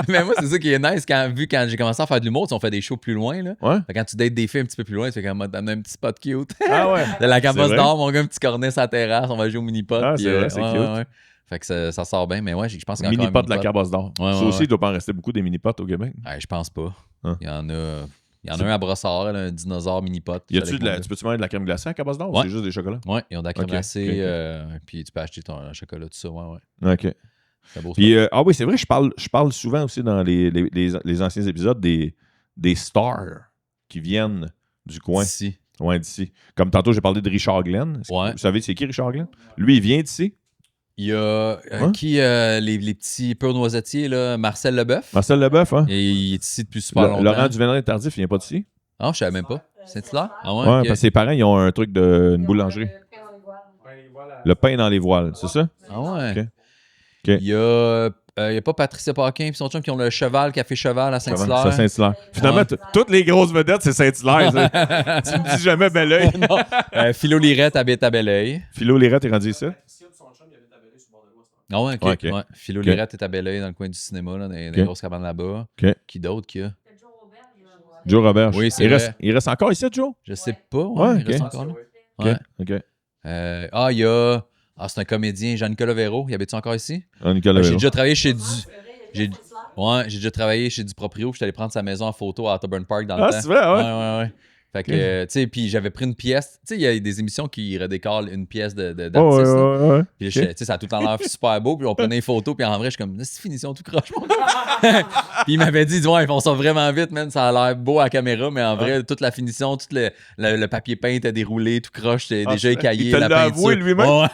Mais moi, c'est ça qui est nice quand j'ai commencé à faire de l'humour, tu sais, on fait des shows plus loin. Là. Ouais. Fait que quand tu dates des filles un petit peu plus loin, tu fais comme t'amener un petit spot cute. Ah ouais. De la Cabosse vrai. d'Or, mon gars, un petit cornet sur la terrasse, on va jouer au mini-pot. Ah, puis, c'est vrai, c'est cute. ouais. Fait que ça sort bien, mais ouais, je pense qu'il y a encore Mini-pot un de la Cabosse d'Or. Ouais, Ça ouais, aussi, ouais. il doit pas en rester beaucoup des mini-pots au Québec. Je pense pas. Hein. Il y en a. Il y en a un à Brossard, là, un dinosaure mini-pot. Tu peux-tu manger de la crème glacée à Cabosse d'Or ou Ouais. c'est juste des chocolats? Ouais, ils ont de la crème Ok, glacée, ok. puis tu peux acheter ton chocolat, tout ça. Ouais. OK. C'est beau. Puis, oui, c'est vrai, je parle souvent aussi dans les anciens épisodes des stars qui viennent du coin. Ici. Ouais, d'ici. Comme tantôt, j'ai parlé de Richard Glenn. Ouais. Vous savez, c'est qui Richard Glenn? Lui, il vient d'ici. Il y a Ouais. les petits purs noisettiers, là, Marcel Leboeuf. Marcel Leboeuf, hein? Et il est ici depuis super longtemps. Laurent Duvernay-Tardif, il vient pas d'ici. Ah, je savais même pas. Saint-Hilaire? Ah ouais? Ouais, ok. parce que ses parents, ils ont un truc une boulangerie. Ouais, il voit la Le pain dans les voiles, c'est ça? Ah ouais. Ok. Il y a pas Patricia Paquin et son chum qui ont le cheval, Café Cheval à Saint-Hilaire. C'est Saint-Hilaire. Finalement, Ouais. toutes les grosses vedettes, c'est Saint-Hilaire. Tu me dis jamais Belleuil. Philo Lirette habite à Belleuil. Philo Lirette est rendu ici. Si de son chum, il avait tabellé sur le bord de l'Ouest. Ah ouais, ok. Ouais, ok. Ouais. Philo Ok. Lirette est à Belleuil dans le coin du cinéma, là, dans les Ok. grosses cabanes là-bas. Ok. Qui d'autre qu'il y a? Joe Robert. Oui, c'est il vrai. reste encore ici, Joe? Je sais pas. Ouais, Ouais, il ok. reste encore là. OK. Ouais. OK. Il y a. Ah, c'est un comédien, Jean-Nicolas Véro. Il habite-tu encore ici? Nicolas J'ai Véro. déjà travaillé chez j'ai déjà travaillé chez du proprio. J'étais allé prendre sa maison en photo à Otterburn Park dans le temps. Ah, c'est vrai, ouais. Ouais. Fait que, tu sais, puis j'avais pris une pièce. Tu sais, il y a des émissions qui redécalent une pièce d'artiste. Ouais, là. ouais, ouais. Puis tu sais, ça a tout le temps l'air super beau. Puis on prenait des photos. Puis en vrai, je suis comme, c'est finition tout croche, mon gars. Puis il m'avait dit, ouais, ils font ça vraiment vite, man. Ça a l'air beau à la caméra. Mais en vrai, toute la finition, tout le papier peint était déroulé, tout croche. C'était Ah, déjà c'est- écaillé. il te la l'a peinture. avoué lui-même? Ouais.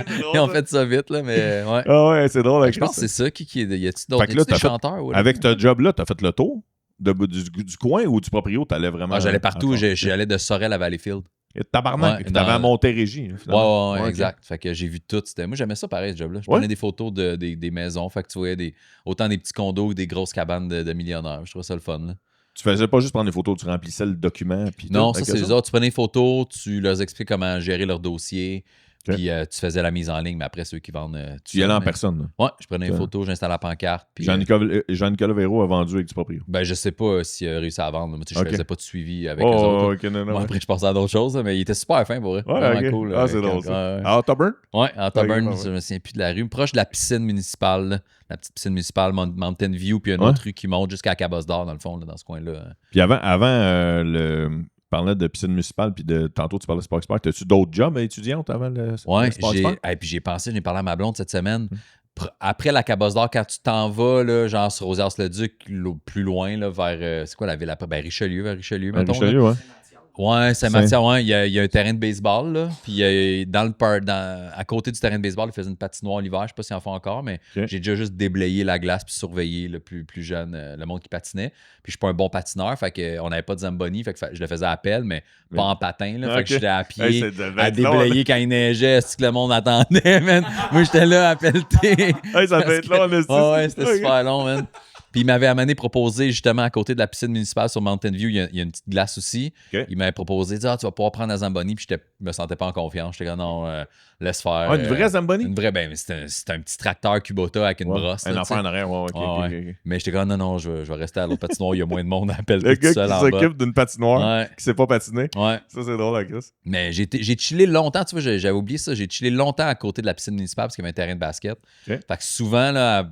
C'est drôle, Ils ont ça. fait ça vite, là. Mais ouais. Ah ouais, c'est drôle. Je pense que c'est ça. Qui est. Y a-tu d'autres Fait que là, y a-tu des t'as fait- chanteurs? Ouais, Avec ce job-là, t'as fait le tour du coin ou du proprio? T'allais vraiment... Ah, j'allais partout. encore? J'allais de Sorel à Valleyfield. Et tabarnak. Ouais, Puis t'avais dans- à Montérégie. finalement. Ouais, ok. exact. Fait que j'ai vu tout. Moi, j'aimais ça pareil, ce job-là. Je Ouais. prenais des photos des maisons. Fait que tu voyais autant des petits condos que des grosses cabanes de millionnaires. Je trouvais ça le fun. Là. Tu faisais pas juste prendre des photos, tu remplissais le document. Puis Non, tout, ça, avec c'est les autres. Tu prenais des photos, tu leur expliques comment gérer leur dossier. Ok. Puis tu faisais la mise en ligne, mais après, ceux qui vendent. Tu y allais en mais- personne. là. Ouais, je prenais des Ok. photos, j'installais la pancarte. Puis, Jean-Nicolas Véro a vendu avec du proprio. ben, je sais pas s'il a réussi à vendre. Mais, tu sais, je Ok. faisais pas de suivi avec eux Oh, autres. ok, non, non. Bon, après, je passais à d'autres choses, là, mais il était super fin pour eux. Ouais, Vraiment ok. cool. Ah, c'est quand- drôle, ça. ouais, ouais. À Otterburn? Ouais, à Otterburn, Ok, ouais. je me souviens plus de la rue. Proche de la piscine municipale, là. La petite piscine municipale Mountain View, puis une Ouais. autre rue qui monte jusqu'à Cabosse d'Or, dans le fond, là, dans ce coin-là. Puis avant tu parlais de piscine municipale, puis tantôt tu parlais de Sparks Park. T'as-tu d'autres jobs étudiantes avant le Ouais, Sparks Park? puis j'ai parlé à ma blonde cette semaine. Après la Cabosse d'Or, quand tu t'en vas, là, genre sur Rosières-le-Duc, plus loin, là, vers. C'est quoi la ville après? Ben, Richelieu, vers Richelieu, mettons. là. Richelieu, ouais. Ouais, Saint-Mathieu, ouais. Il y a un terrain de baseball, là. Puis dans le parc, à côté du terrain de baseball, ils faisaient une patinoire l'hiver. Je sais pas s'ils en font encore, mais Ok. j'ai déjà juste déblayé la glace puis surveillé le plus jeune, le monde qui patinait. Puis je suis pas un bon patineur, fait que on n'avait pas de Zamboni, fait que je le faisais à pelle, mais pas en patin, là. Fait que Ok. j'étais à pied, Hey, ça devait à être long, déblayer quand il neigeait, est-ce que le monde attendait, man? Moi, j'étais là à pelleter. Hey, ça devait être long, le Ah ouais, c'était super long, man. Puis il m'avait amené proposer justement à côté de la piscine municipale sur Mountain View, il y a une petite glace aussi. Ok. Il m'avait proposé, tu vas pouvoir prendre la Zamboni, puis je me sentais pas en confiance. J'étais comme non, laisse faire. Ah, une vraie Zamboni? Une vraie, ben, c'était un petit tracteur Kubota avec une Ouais, brosse. un là, enfant tu sais. en arrière, ouais, ok, Ouais, ok, ouais. ok. Mais j'étais comme non, je vais rester à l'autre patinoire, il y a moins de monde à pelleter Le tout gars qui seul en bas. s'occupe d'une patinoire, Ouais, qui sait pas patiner. ouais. Ça, c'est drôle, la Chris. Mais j'ai chillé longtemps, tu vois, j'avais oublié ça. J'ai chillé longtemps à côté de la piscine municipale parce qu'il y avait un terrain de basket. Ok. Fait que souvent, là,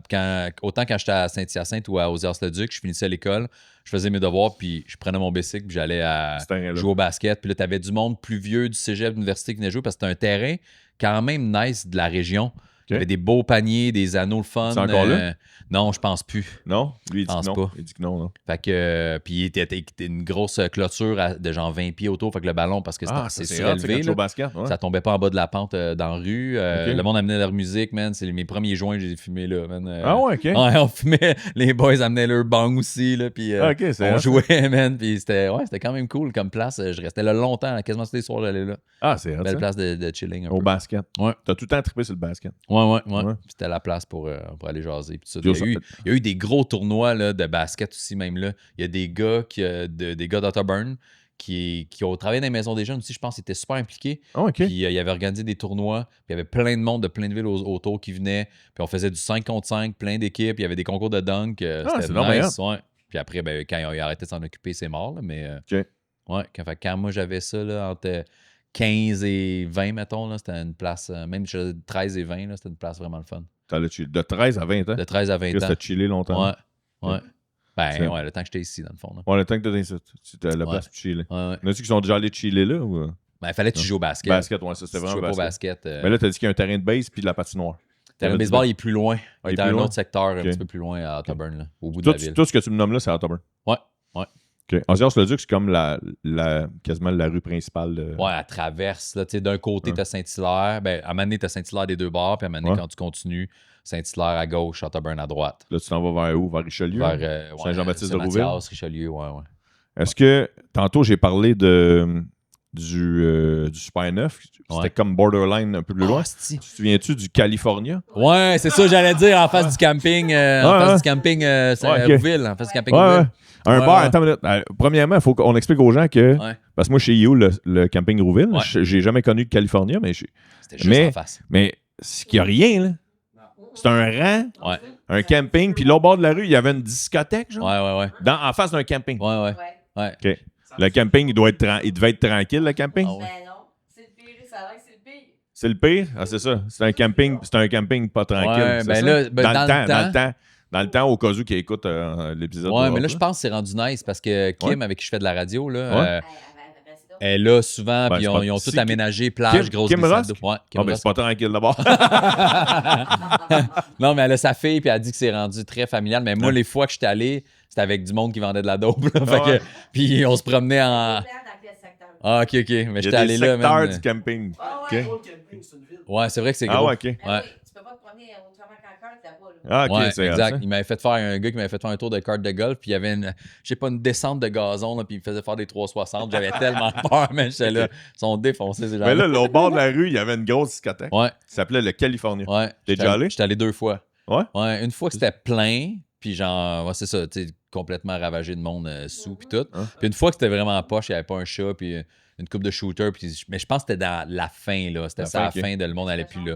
autant quand j'étais à Saint-Hyacinthe ou à Osiers-le-Duc, je finissais à l'école, je faisais mes devoirs, puis je prenais mon bicycle, puis j'allais à Ce terrain-là. jouer au basket. Puis là, t'avais du monde plus vieux du cégep, de l'université qui venait jouer parce que c'était un terrain quand même nice de la région. Il y avait des beaux paniers, des anneaux le fun. C'est encore là? Non, je pense plus. Non? Lui, il dit Pense que non. pas. Il dit que non, non. Fait que, puis il était une grosse clôture de genre 20 pieds autour. Fait que le ballon, parce que c'est hot, surélevé, quand tu joues là, au basket. Ouais. ça tombait pas en bas de la pente dans la rue. Ok. Le monde amenait leur musique, man. C'est mes premiers joints que j'ai fumés là, man. Ah ouais, ok. Ouais, on fumait. Les boys amenaient leur bang aussi, là. Puis Ah, ok, c'est on hot. jouait, man. Puis c'était quand même cool comme place. Je restais là longtemps. Quasiment tous les soirs, j'allais là. Ah, c'est hot, Belle ça. place de chilling un Au peu. basket. Ouais. T'as tout le temps trippé sur le basket. Ouais. Ouais. C'était la place pour aller jaser. Puis tout ça. Yo, Il y a eu des gros tournois là, de basket aussi, même là. Il y a des gars des gars d'Otterburn qui ont travaillé dans les maisons des jeunes aussi. Je pense qu'ils étaient super impliqués. Ah, ok. Puis il avait organisé des tournois. Puis il y avait plein de monde de plein de villes autour qui venaient. Puis on faisait du 5 contre 5, plein d'équipes. Il y avait des concours de dunk. c'est C'était normal, nice. Ouais. Puis après, ben, quand il a arrêté de s'en occuper, c'est mort. Là, mais Ok. ouais, quand moi j'avais ça là, entre 15 et 20, mettons, là, c'était une place, même 13 et 20, là, c'était une place vraiment le fun. T'allais de 13 à 20 ans. De 13 à 20 Chris, ans. t'as chillé longtemps. Ouais. Ben, C'est- ouais, le temps que j'étais ici, dans le fond. Là. Ouais, le temps que t'as ça, tu as la Ouais. place pour chiller. Ouais. Y en a-tu qui sont déjà allés chiller là ou. Ben, il fallait que tu joues au basket. Basket, ouais, ça, c'était Si tu vraiment jouais pas au basket. basket. Mais là, t'as dit qu'il y a un terrain de base puis de la patinoire. le terrain de baseball, il est plus loin. Ah, il Il est est dans plus un loin? autre secteur, un Ok. petit peu plus loin à Otterburn, là, au bout de la ville. Tout ce que tu me nommes là, c'est à Otterburn. Ouais. OK. Osiers-le-Duc, c'est comme quasiment la rue principale. Ouais, elle traverse. Là, tu sais, d'un côté, Ouais. t'as Saint-Hilaire. Ben, à un moment donné, t'as Saint-Hilaire des deux bords. Puis à un moment donné, Ouais. quand tu continues, Saint-Hilaire à gauche, Otterburn à droite. Là, tu t'en vas vers où? Vers Richelieu? Vers Saint-Jean-Baptiste de Saint-Mathias, Rouville? Richelieu, ouais. Est-ce que, tantôt, j'ai parlé de du Super 9. C'était comme borderline un peu plus loin. Asti. Tu te souviens-tu du California? Ouais, c'est ça, j'allais dire, en face du camping. En face du camping Rouville. En face du camping Rouville. Un Ouais, bar, ouais. attends une minute. Premièrement, il faut qu'on explique aux gens que. Ouais. Parce que moi, chez You, le camping Rouville, Ouais. j'ai jamais connu le California, mais C'était juste en face. mais c'est qu'il n'y a rien, là. C'est un rang, Ouais, un camping, puis l'autre bord de la rue, il y avait une discothèque, genre, ouais. en face d'un camping. Ouais. OK. Le camping, il devait être tranquille, le camping. Ah ouais. Ben non, c'est le pire, ça a l'air que c'est le pire. C'est le pire? Ah, c'est ça. C'est un camping pas tranquille. Ouais, c'est ben ça? là, ben dans le temps, au cas où qui écoute l'épisode. Ouais, de mais là, Rob, je pense que c'est rendu nice parce que Kim, avec qui je fais de la radio, là, Ouais. elle est là souvent, Ouais, puis c'est pas- ils ont si- tout aménagé, plage, Kim- grosse Kim glissade Rusk? d'eau. Ouais, Kim Ah, ben, Rusk. c'est pas tranquille d'abord. Non, mais elle a sa fille, puis elle dit que c'est rendu très familial. Mais moi, Ouais. les fois que j'étais allé, c'était avec du monde qui vendait de la dope. Là. Fait Ouais. que, puis on se promenait en. Ah, ok. Mais Il y j'étais a allé des là, secteurs man. du camping. Ah OK. ouais. Gros camping, c'est une ville. Ouais, c'est vrai que c'est Ah gros. ouais, OK. Ouais. Oui, tu peux pas te promener autrement qu'en carte là-bas. Là. Ah, OK, Ouais, c'est exact. ça. Il m'avait fait faire un gars qui m'avait fait faire un tour de carte de golf, puis il y avait une descente de gazon, là, puis il me faisait faire des 360. J'avais tellement peur, mais j'étais là. Ils sont défoncés, ces gens-là. Mais là, au bord de la rue, il y avait une grosse discothèque. Ouais, Ça s'appelait le California. ouais. T'es déjà allé? J'étais allé 2 fois. Ouais? Ouais, une fois que c'était plein, puis genre, ouais, c'est ça, tu sais, complètement ravagé de monde sous, puis tout. Hein? Puis une fois que c'était vraiment poche, il n'y avait pas un chat, puis une coupe de shooter, puis mais je pense que c'était dans la fin, là. C'était La ça, à la fin, ok. fin de le monde n'allait plus là.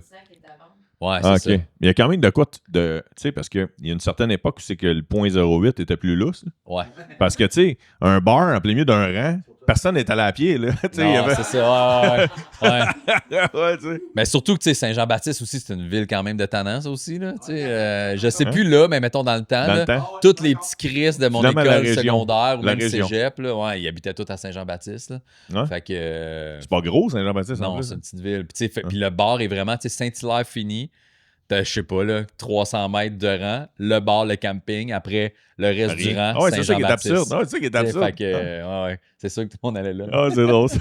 Ouais, Ah, c'est OK. ça. Il y a quand même de quoi de. Tu sais, parce qu'il y a une certaine époque où c'est que le point 08 était plus lousse. là. Ouais. Parce que, tu sais, un bar en plein milieu d'un rang, personne n'est allé à pied, là. Tu sais, il y Non, avait. c'est ça, ouais. Ouais, tu sais. Mais surtout que, tu sais, Saint-Jean-Baptiste aussi, c'est une ville quand même de tendance aussi, là. Tu sais, je sais plus là, mais mettons dans le temps, Dans là, le temps. toutes les petits Chris de mon Finalement, école la région. secondaire ou La même région. cégep, là, ouais, ils habitaient tous à Saint-Jean-Baptiste, là. Ouais. Fait que... C'est pas gros, Saint-Jean-Baptiste, en Non, plus. c'est une petite ville. Puis, tu sais, puis le bar est vraiment, tu sais, Saint-Hilaire fini. T'as, je sais pas, là, 300 mètres de rang, le bar, le camping, après le reste du rang, Ah ouais, c'est ça qui est Saint-Jean-Baptiste. absurde. Ouais, c'est ça qui est Tu sais, absurde. fait que, ouais, c'est sûr que tout le monde allait là. Ah, c'est drôle. ça.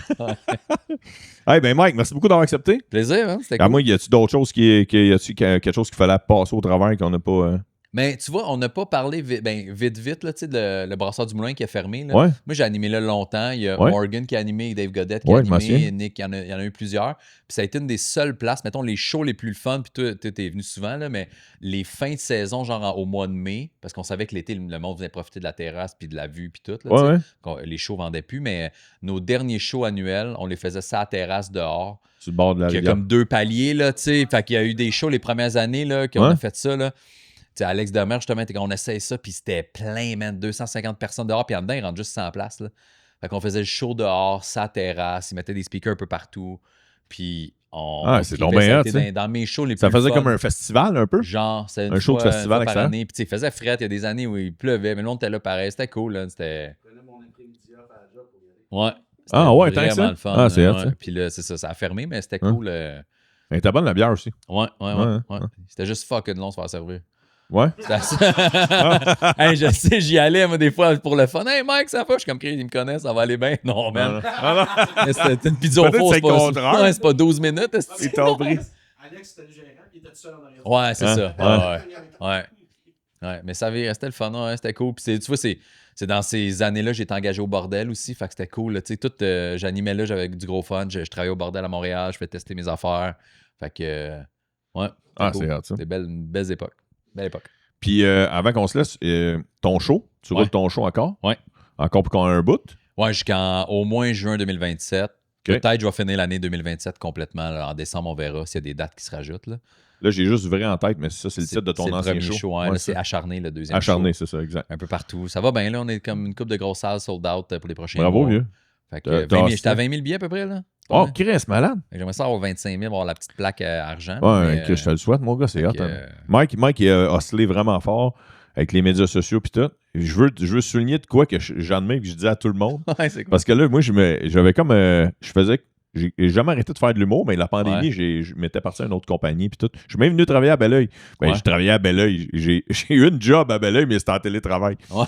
Hey, ben Mike, merci beaucoup d'avoir accepté. Plaisir, hein? C'était À cool. moi, y a-tu d'autres choses y a-tu quelque chose qu'il fallait passer au travers qu'on n'a pas. Mais tu vois, on n'a pas parlé vite, là, tu sais, le brasseur du moulin qui est fermé. Là. Ouais. Moi, j'ai animé là longtemps. Il y a Ouais. Morgan qui a animé, Dave Godette qui a Ouais, je m'en animé, souviens. Nick, il y en a eu plusieurs. Puis ça a été une des seules places, mettons, les shows les plus fun, puis toi, t'es venu souvent, là, mais les fins de saison, genre au mois de mai, parce qu'on savait que l'été, le monde venait profiter de la terrasse, puis de la vue, puis tout. Là, tu sais. Ouais, ouais. Les shows vendaient plus, mais nos derniers shows annuels, on les faisait ça à la terrasse dehors. Sur le bord de la Il y a rivière. comme 2 paliers, là, tu sais. Fait qu'il y a eu des shows les premières années, là, qu'on Ouais. a fait ça, là. Tu sais, Alex Demers, justement, on essaye ça, puis c'était plein, man. 250 personnes dehors, puis en dedans, ils rentrent juste 100 places, là. Fait qu'on faisait le show dehors, sa terrasse, ils mettaient des speakers un peu partout, puis on... Ah, c'est tripait, donc bien ça a hot, été ça. dans mes shows les plus Ça faisait fun. comme un festival, un peu. Genre, c'est un show de festival une fois par extérieur. année. Puis, tu sais, il faisait fret, il y a des années où il pleuvait, mais le monde était là pareil. C'était cool, là. C'était... Je prenais mon après-midi off à la job pour y aller. Ouais. C'était Ah ouais, tant que vraiment ça? le fun. Ah, c'est hot, ouais. ça. Puis là, c'est ça, ça a fermé, mais c'était Hein? cool. Elle était bonne, la bière aussi. Ouais. Ouais. C'était juste fucking long de se faire servir. Ouais. C'était ça. Hey, je sais, j'y allais, moi, des fois, pour le fun. Hey, Mike, ça va? Je suis comme, il me connaît, ça va aller bien. Non, man. Mais c'était une pizza au Peut-être four, c'est le contraire. ouais, c'est pas 12 minutes. est-ce Ils que- t'ont pris. Alex, c'était le gérant, puis il était tout seul en arrière. Ouais, c'est Hein? ça. Ouais. Ouais, mais ça avait resté le fun, ouais, c'était cool. Puis tu vois, c'est dans ces années-là, j'ai été engagé au bordel aussi, fait que c'était cool. là. Tu sais, tout, j'animais là, j'avais du gros fun. Je travaillais au bordel à Montréal, je fais tester mes affaires. Fait que, ouais. Ah, cool. c'est hot, ça. C'était une belle époque. Belle époque. Puis avant qu'on se laisse, ton show, tu Ouais. roules ton show encore? Ouais. Encore pour qu'on ait un bout? Ouais, jusqu'en au moins juin 2027. Ok. Peut-être je vais finir l'année 2027 complètement. Là. En décembre, on verra s'il y a des dates qui se rajoutent. Là. Là, j'ai juste vrai en tête, mais ça, c'est le titre de ton c'est le ancien premier show. hein. Ouais, Là, c'est c'est Acharné, le deuxième Acharné, show. c'est ça, exact. Un peu partout. Ça va bien, là. On est comme une coupe de grosses salles sold out pour les prochains Bravo, mois. vieux. Fait que T'as 20 000 hâte, j'étais à 20 000 billets à peu près, là. Oh, Ouais. Chris, malade. Fait que j'aimerais ça avoir 25 000, avoir la petite plaque argent. Ouais, mais, Chris, je te le souhaite, mon gars, c'est hot. que, hein. Mike, il a oscillé vraiment fort avec les médias sociaux puis tout. Je veux souligner de quoi que j'admets que je dis à tout le monde. ouais, c'est cool. Parce que là, moi, j'avais comme. J'ai jamais arrêté de faire de l'humour, mais la pandémie, Ouais. je m'étais parti à une autre compagnie puis tout. Je suis même venu travailler à Belleuil. Ben, Ouais. j'ai travaillé à Belleuil. J'ai eu une job à Belleuil, mais c'était en télétravail. Ouais.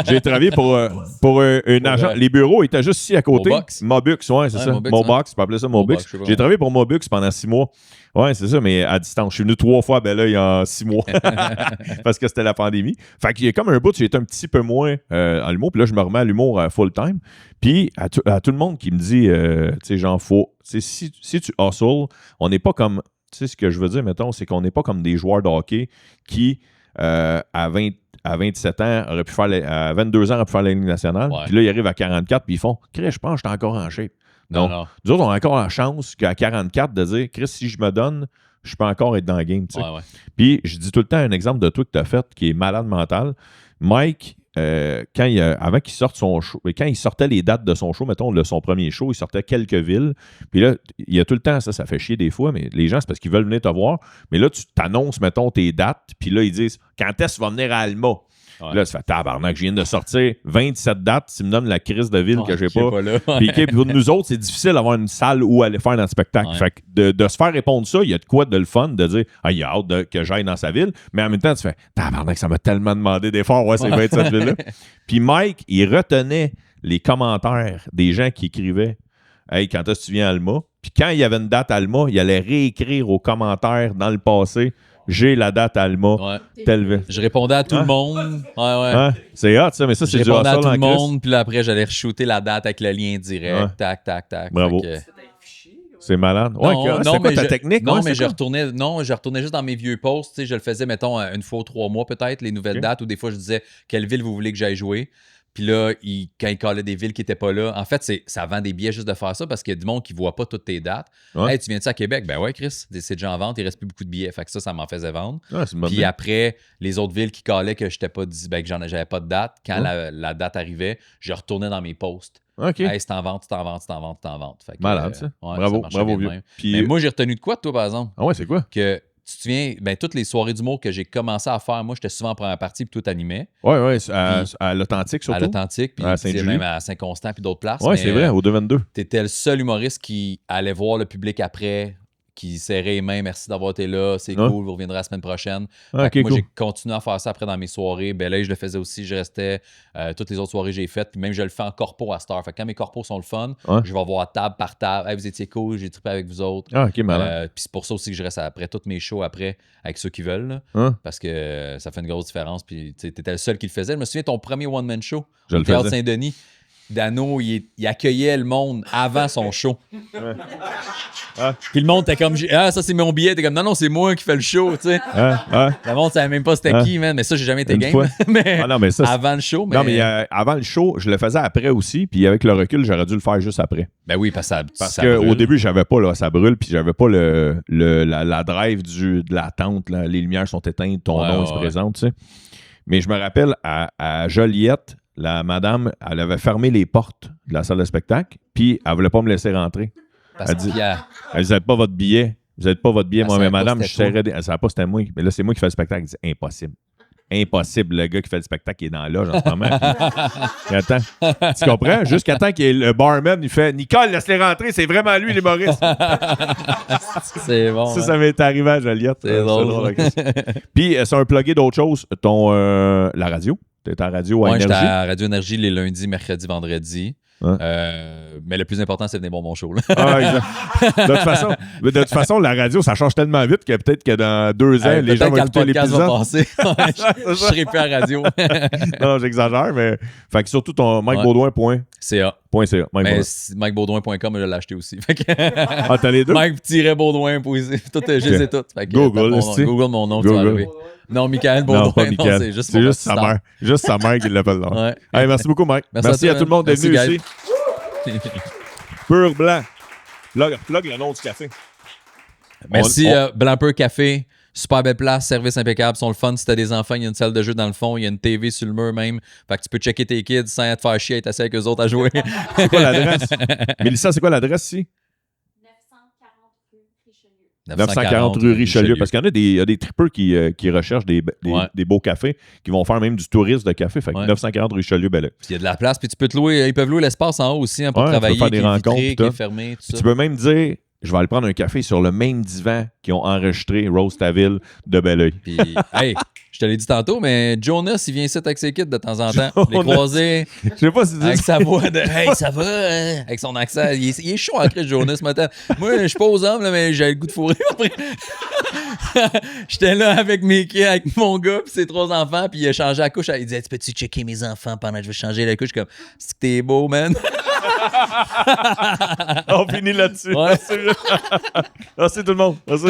J'ai travaillé pour une agence. Les bureaux étaient juste ici à côté. Mobux. Mobux, ouais, c'est Ouais, ça. Mobux, Mobux, tu peux appeler ça Mobux. Mobux, je sais pas. J'ai travaillé pour Mobux pendant 6 mois. Ouais, c'est ça, mais à distance. Je suis venu 3 fois à Belleuil en 6 mois parce que c'était la pandémie. Fait qu'il y a comme un bout, j'ai été un petit peu moins à l'humour, puis là, je me remets à l'humour full-time. Puis à tout le monde qui me dit, tu sais, genre, si tu hustles, on n'est pas comme, tu sais, ce que je veux dire, mettons, c'est qu'on n'est pas comme des joueurs de hockey qui, à 27 ans, à 22 ans, auraient pu faire la Ligue nationale. Ouais. Puis là, ils arrivent à 44, puis ils font, Chris, je pense que j'étais encore en shape. Non, Donc, non. nous autres, on a encore la chance qu'à 44 de dire, Chris, si je me donne, je peux encore être dans le game. Tu sais. Ouais. Puis, je dis tout le temps un exemple de toi que tu as fait qui est malade mental. Mike, avant qu'il sorte son show, quand il sortait les dates de son show, mettons, son premier show, il sortait quelques villes. Puis là, il y a tout le temps, ça fait chier des fois, mais les gens, c'est parce qu'ils veulent venir te voir. Mais là, tu t'annonces, mettons, tes dates, puis là, ils disent, quand est-ce que tu vas venir à Alma? Ouais. Là, ça fait tabarnak, je viens de sortir 27 dates, tu me donnes la crise de ville que j'ai pas. là. Puis pour nous autres, c'est difficile d'avoir une salle où aller faire notre spectacle. Ouais. Fait que de se faire répondre ça, il y a de quoi de le fun de dire il a hâte que j'aille dans sa ville. Mais en même temps, tu fais tabarnak, ça m'a tellement demandé d'efforts, ouais, c'est 27 villes-là. Puis Mike, il retenait les commentaires des gens qui écrivaient Hey, quand est-ce que tu viens à Alma? Puis quand il y avait une date à Alma, il allait réécrire aux commentaires dans le passé j'ai la date à Alma, Ouais. telle. Je répondais à tout le monde. Ouais. Hein? C'est hot, ça, mais ça, Je c'est du répondais à hustle tout en le Christ. monde, puis là, après, j'allais re-shooter la date avec le lien direct. Ouais. Tac. Bravo. Fait que- C'était un fichier. C'est malade. Ouais, c'est quoi ta technique? Non, Ouais, mais c'est je retournais juste dans mes vieux posts. Tu sais, je le faisais, mettons, une fois ou 3 mois peut-être, les nouvelles Ok. dates, ou des fois, je disais quelle ville vous voulez que j'aille jouer. Puis là, quand il callait des villes qui n'étaient pas là, en fait, ça vend des billets juste de faire ça parce qu'il y a du monde qui ne voit pas toutes tes dates. Ouais. Hey, tu viens-tu à Québec? Ben ouais, Chris, c'est déjà en vente, il ne reste plus beaucoup de billets. Fait que ça m'en faisait vendre. Ouais, c'est une bonne Puis idée. après, les autres villes qui callaient que j'étais pas dit, ben, que j'avais pas de date, quand la date arrivait, je retournais dans mes posts. OK. Hey, c'est en vente. Fait que, Malade, ça. ouais, Bravo, ça marchait bravo, bien de vieux. même. Puis, Mais moi, j'ai retenu de quoi, toi, par exemple? ah ouais, c'est quoi? Que tu te souviens, ben, toutes les soirées d'humour que j'ai commencé à faire, moi, j'étais souvent en première partie, puis tout animait. Ouais, à, Puis- à l'Authentique surtout. À l'Authentique, puis À tu sais, Saint-Julie. même à Saint-Constant, puis d'autres places. Ouais, mais, c'est vrai, au 222. T'étais le seul humoriste qui allait voir le public après, qui serrait les mains, merci d'avoir été là, c'est Ouais. cool, vous reviendrez la semaine prochaine. Ah, Fait que ok, moi, cool. j'ai continué à faire ça après dans mes soirées. Ben là, je le faisais aussi, je restais. Toutes les autres soirées que j'ai faites, puis même je le fais en corpo à Star. Fait que quand mes corpos sont le fun, Ouais. je vais voir table par table. Hey, vous étiez cool, j'ai trippé avec vous autres. Ah, ok, malade. Puis c'est pour ça aussi que je reste après tous mes shows après avec ceux qui veulent. Là, Hein? parce que ça fait une grosse différence. Puis tu étais le seul qui le faisait. Je me souviens, ton premier one-man show Je au le Théâtre faisais. Saint-Denis. Dano, il accueillait le monde avant son show. Ah. Puis le monde était comme ça c'est mon billet. T'es comme non, c'est moi qui fais le show, tu sais. Le monde savait même pas c'était Ah. qui, man. Mais ça, j'ai jamais été Une game. fois. mais Ah non, mais ça, c'est- avant le show, mais. Non, mais avant le show, je le faisais après aussi, puis avec le recul, j'aurais dû le faire juste après. Ben oui, parce que Parce ça qu'au brûle. début, j'avais pas, là, ça brûle, puis j'avais pas la drive de la tente, là, les lumières sont éteintes, ton Ouais, nom, ouais, il se présente, tu sais. Mais je me rappelle, à Joliette, la madame, elle avait fermé les portes de la salle de spectacle, puis elle voulait pas me laisser rentrer. Parce elle dit- qu'il y a- Elle dit, vous n'êtes pas votre billet. Vous n'êtes pas votre billet. Elle Moi, mais savait pas madame, je c'était toi. serrais des... Elle savait pas c'était moi. Mais là, c'est moi qui fais le spectacle. Elle dit, impossible. Impossible, le gars qui fait le spectacle qui est dans la loge en ce moment. Puis attends. Tu comprends? Jusqu'à temps qu'il y ait le barman, il fait Nicole, laisse-les rentrer, c'est vraiment lui, les Maurice. C'est bon. Ça, hein. ça m'est arrivé à Joliette. C'est drôle, drôle, ok. Puis, c'est un plugué d'autre chose. La radio. T'es à radio à Ouais, j'étais Énergie. à Radio Énergie les lundis, mercredis, vendredis. Ouais. Mais le plus important, c'est de venir voir mon show. Là. Ah, exact. De toute façon, la radio, ça change tellement vite que peut-être que dans 2 ans, les gens vont écouter le podcast va l'épisode. passer. Je serai plus à la radio. Non, j'exagère, mais. Fait que surtout ton MikeBaudouin.ca. CA. Mike Mais Baudouin. MikeBaudouin.com, je l'ai acheté aussi. Fait que Ah, t'as les deux? Mike-Baudouin, tout, je les ai toutes. Fait que, Google, tape mon nom, est-ce que- Google mon nom, tu vas Google. arriver. Non, Michael Baudouin, Non, pas non, Michael. c'est juste C'est mon juste sa assistant. mère. Juste sa mère qui l'appelle là. Ouais. Hey, merci beaucoup, Mike. Merci Merci à à toi, tout le monde d'être merci, venu Gaël. ici. Pur blanc. Plug le nom du café. Merci, On- Blanc-Peur Café. Super belle place, service impeccable, sont le fun. Si t'as des enfants, il y a une salle de jeu dans le fond, il y a une TV sur le mur même. Fait que tu peux checker tes kids sans te faire chier, être assis avec eux autres à jouer. C'est quoi l'adresse? Mélissa, c'est quoi l'adresse ici? 940 rue Richelieu. Parce qu'il y a des trippers qui recherchent Ouais. des beaux cafés, qui vont faire même du tourisme de café. Fait que Ouais. 940 rue Richelieu, ben là. Puis il y a de la place, puis tu peux te louer, ils peuvent louer l'espace en haut aussi hein, pour Ouais, tu peux travailler, faire des qui est rencontres, vitré, tout. qui est fermé, tout Puis ça. tu peux même dire, je vais aller prendre un café sur le même divan qui ont enregistré Rose ta ville de Belleuil. Puis, hey, Je te l'ai dit tantôt, mais Jonas, il vient ici avec ses kids de temps en temps. Les croiser Je sais pas si avec sa voix de Hey, ça va? Hein? Avec son accent. Il est chaud en crise, Jonas, ce matin. Moi, je suis pas aux hommes, là, mais j'ai le goût de fourrer. J'étais là avec mes kids, avec mon gars, puis ses 3 enfants, puis il a changé la couche. Il disait tu peux-tu checker mes enfants pendant que je vais changer la couche? Je suis comme c'est que t'es beau, man. On finit là-dessus. Ouais. Merci tout le monde. Merci.